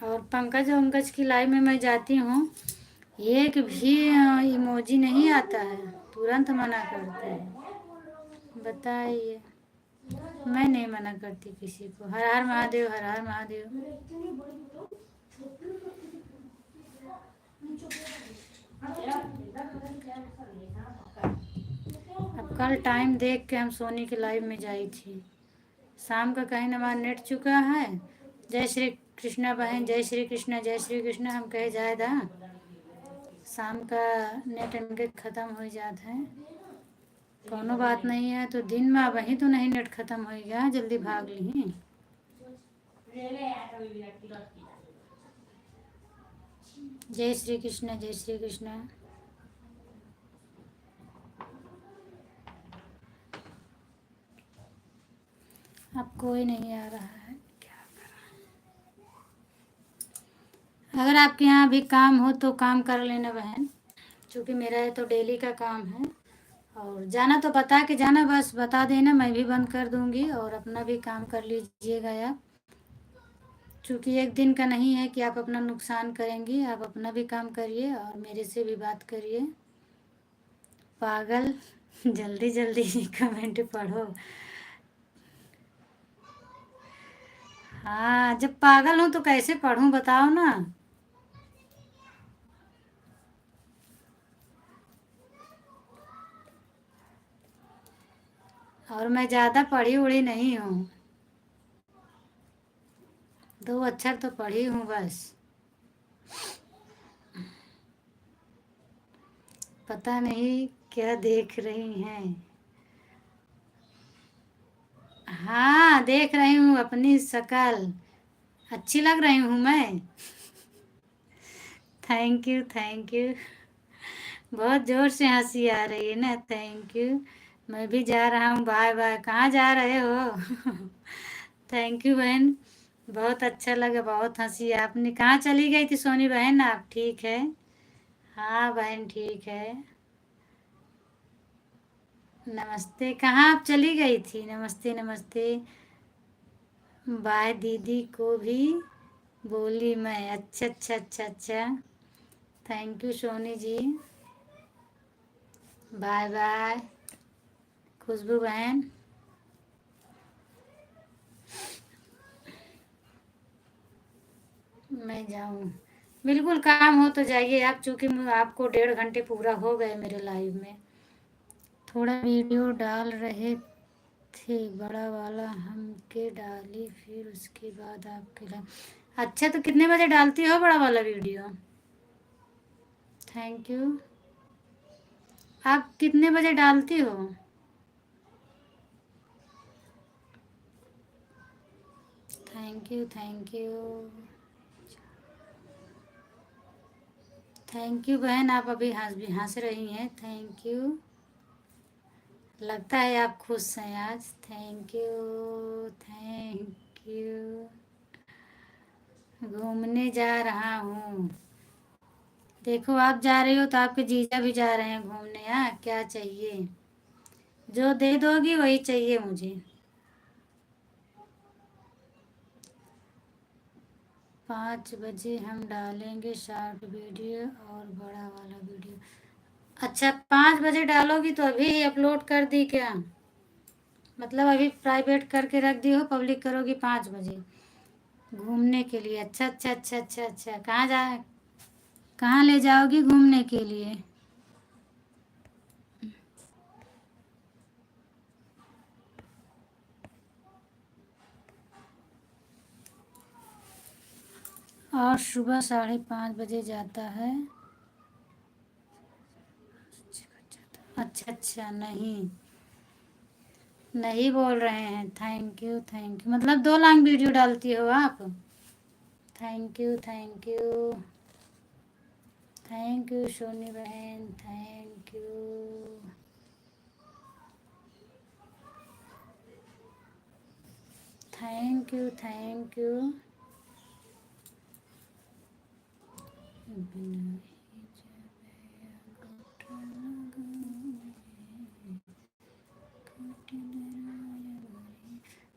और पंकज पंकज की लाइव में मैं जाती हूँ, एक भी इमोजी नहीं आता है, तुरंत मना करते हैं। बताइए, मैं नहीं मना करती किसी को। हर हर महादेव, हर हर महादेव। अब कल टाइम देख के हम सोनी के लाइव में जाई थी। शाम का कहीं हमारा नेट चुका है। जय श्री कृष्णा बहन, जय श्री कृष्णा, जय श्री कृष्णा। हम कहे जायदा शाम का नेट इनके ख़त्म हो जाता है। कोनो बात नहीं है, तो दिन में वही तो नहीं नेट ख़त्म हो गया, जल्दी भाग ली। जय श्री कृष्ण, जय श्री कृष्ण। अब कोई नहीं आ रहा है, क्या करें। अगर आपके यहाँ भी काम हो तो काम कर लेना बहन, क्योंकि मेरा ये तो डेली का काम है। और जाना तो बता के जाना, बस बता देना, मैं भी बंद कर दूंगी और अपना भी काम कर लीजिएगा आप। क्योंकि एक दिन का नहीं है कि आप अपना नुकसान करेंगी। आप अपना भी काम करिए और मेरे से भी बात करिए। पागल, जल्दी जल्दी कमेंट पढ़ो। हाँ, जब पागल हूँ तो कैसे पढ़ूँ बताओ ना। और मैं ज़्यादा पढ़ी उढ़ी नहीं हूँ, 2 अक्षर तो पढ़ी हूँ बस। पता नहीं क्या देख रही हैं। हाँ, देख रही हूँ अपनी शक्ल, अच्छी लग रही हूँ मैं। Thank you, thank you. बहुत ज़ोर से हंसी आ रही है ना, थैंक यू। मैं भी जा रहा हूँ, बाय बाय। कहाँ जा रहे हो? थैंक यू बहन, बहुत अच्छा लगा, बहुत हंसी। आपने कहाँ चली गई थी सोनी बहन, आप ठीक है? हाँ बहन ठीक है। नमस्ते, कहाँ आप चली गई थी? नमस्ते नमस्ते। बाय दीदी को भी बोली मैं। अच्छा अच्छा अच्छा अच्छा। Thank you Soni ji, bye bye. Khushboo बहन, मैं जाऊँ? बिल्कुल, काम हो तो जाइए आप, चूँकि आपको 1.5 घंटे पूरा हो गए मेरे लाइव में। थोड़ा वीडियो डाल रहे थे, बड़ा वाला हम के डाली, फिर उसके बाद आपके लाइव। अच्छा, तो कितने बजे डालती हो बड़ा वाला वीडियो? Thank you. आप कितने बजे डालती हो? Thank you, thank you. Thank you बहन, आप अभी हंस रही हैं, थैंक यू। लगता है आप खुश हैं आज, थैंक यू, थैंक यू। घूमने जा रहा हूँ। देखो, आप जा रही हो तो आपके जीजा भी जा रहे हैं घूमने। हाँ, क्या चाहिए? जो दे दोगी वही चाहिए मुझे। 5 बजे हम डालेंगे शॉर्ट वीडियो और बड़ा वाला वीडियो। अच्छा, 5 बजे डालोगी तो अभी ही अपलोड कर दी क्या? मतलब अभी प्राइवेट करके रख दी हो, पब्लिक करोगी 5 बजे घूमने के लिए? अच्छा अच्छा अच्छा अच्छा अच्छा। कहाँ ले जाओगी घूमने के लिए? और सुबह 5:30 बजे जाता है। अच्छा अच्छा, नहीं नहीं बोल रहे हैं। थैंक यू मतलब 2 लाख वीडियो डालती हो आप। थैंक यू सोनी बहन, thank you. Thank you.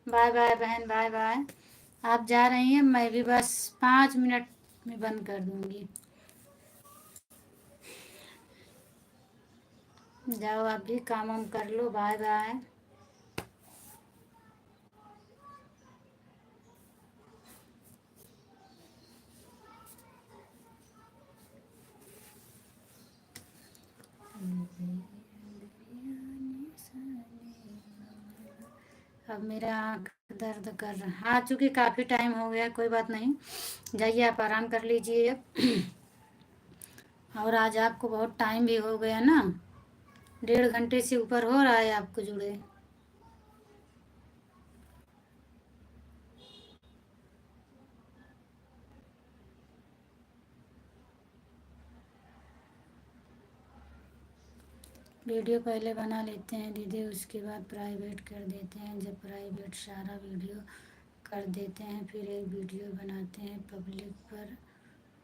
Bye bye बहन, बाय बाय। आप जा रही हैं, मैं भी बस 5 मिनट में बंद कर दूंगी। जाओ आप भी काम वाम कर लो। Bye bye. अब मेरा आँख दर्द कर रहा है। हाँ, चूँकि काफ़ी टाइम हो गया, कोई बात नहीं, जाइए आप आराम कर लीजिए अब। और आज आपको बहुत टाइम भी हो गया ना, 1.5 घंटे से ऊपर हो रहा है आपको जुड़े। वीडियो पहले बना लेते हैं दीदी, उसके बाद प्राइवेट कर देते हैं। जब प्राइवेट सारा वीडियो कर देते हैं, फिर एक वीडियो बनाते हैं, पब्लिक पर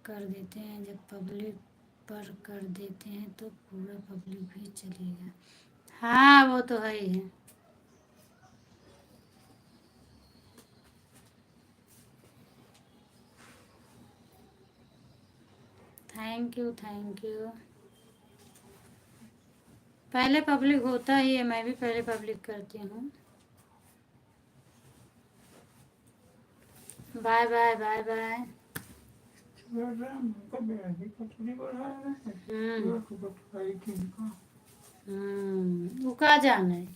कर देते हैं। जब पब्लिक पर कर देते हैं तो पूरा पब्लिक भी चलेगा। हाँ, वो तो है ही है। थैंक यू पहले पब्लिक होता ही है, मैं भी पहले पब्लिक करती हूँ। Bye bye bye bye. वो कहाँ जाना है।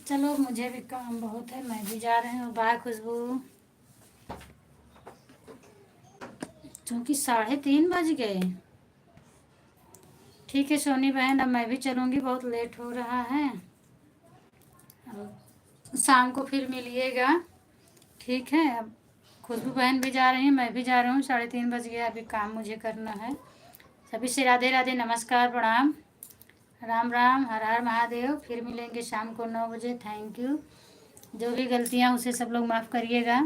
चलो, मुझे भी काम बहुत है, मैं भी जा रही हूँ। बाय खुशबू। क्योंकि 3:30 बज गए। ठीक है सोनी बहन, अब मैं भी चलूँगी, बहुत लेट हो रहा है। अब शाम को फिर मिलिएगा, ठीक है। अब खुशबू बहन भी जा रही हैं, मैं भी जा रहा हूँ। 3:30 बज गया, अभी काम मुझे करना है। सभी से राधे राधे, नमस्कार, प्रणाम, राम राम, हर हर महादेव। फिर मिलेंगे शाम को 9 बजे। Thank you. जो भी गलतियाँ उसे सब लोग माफ़ करिएगा।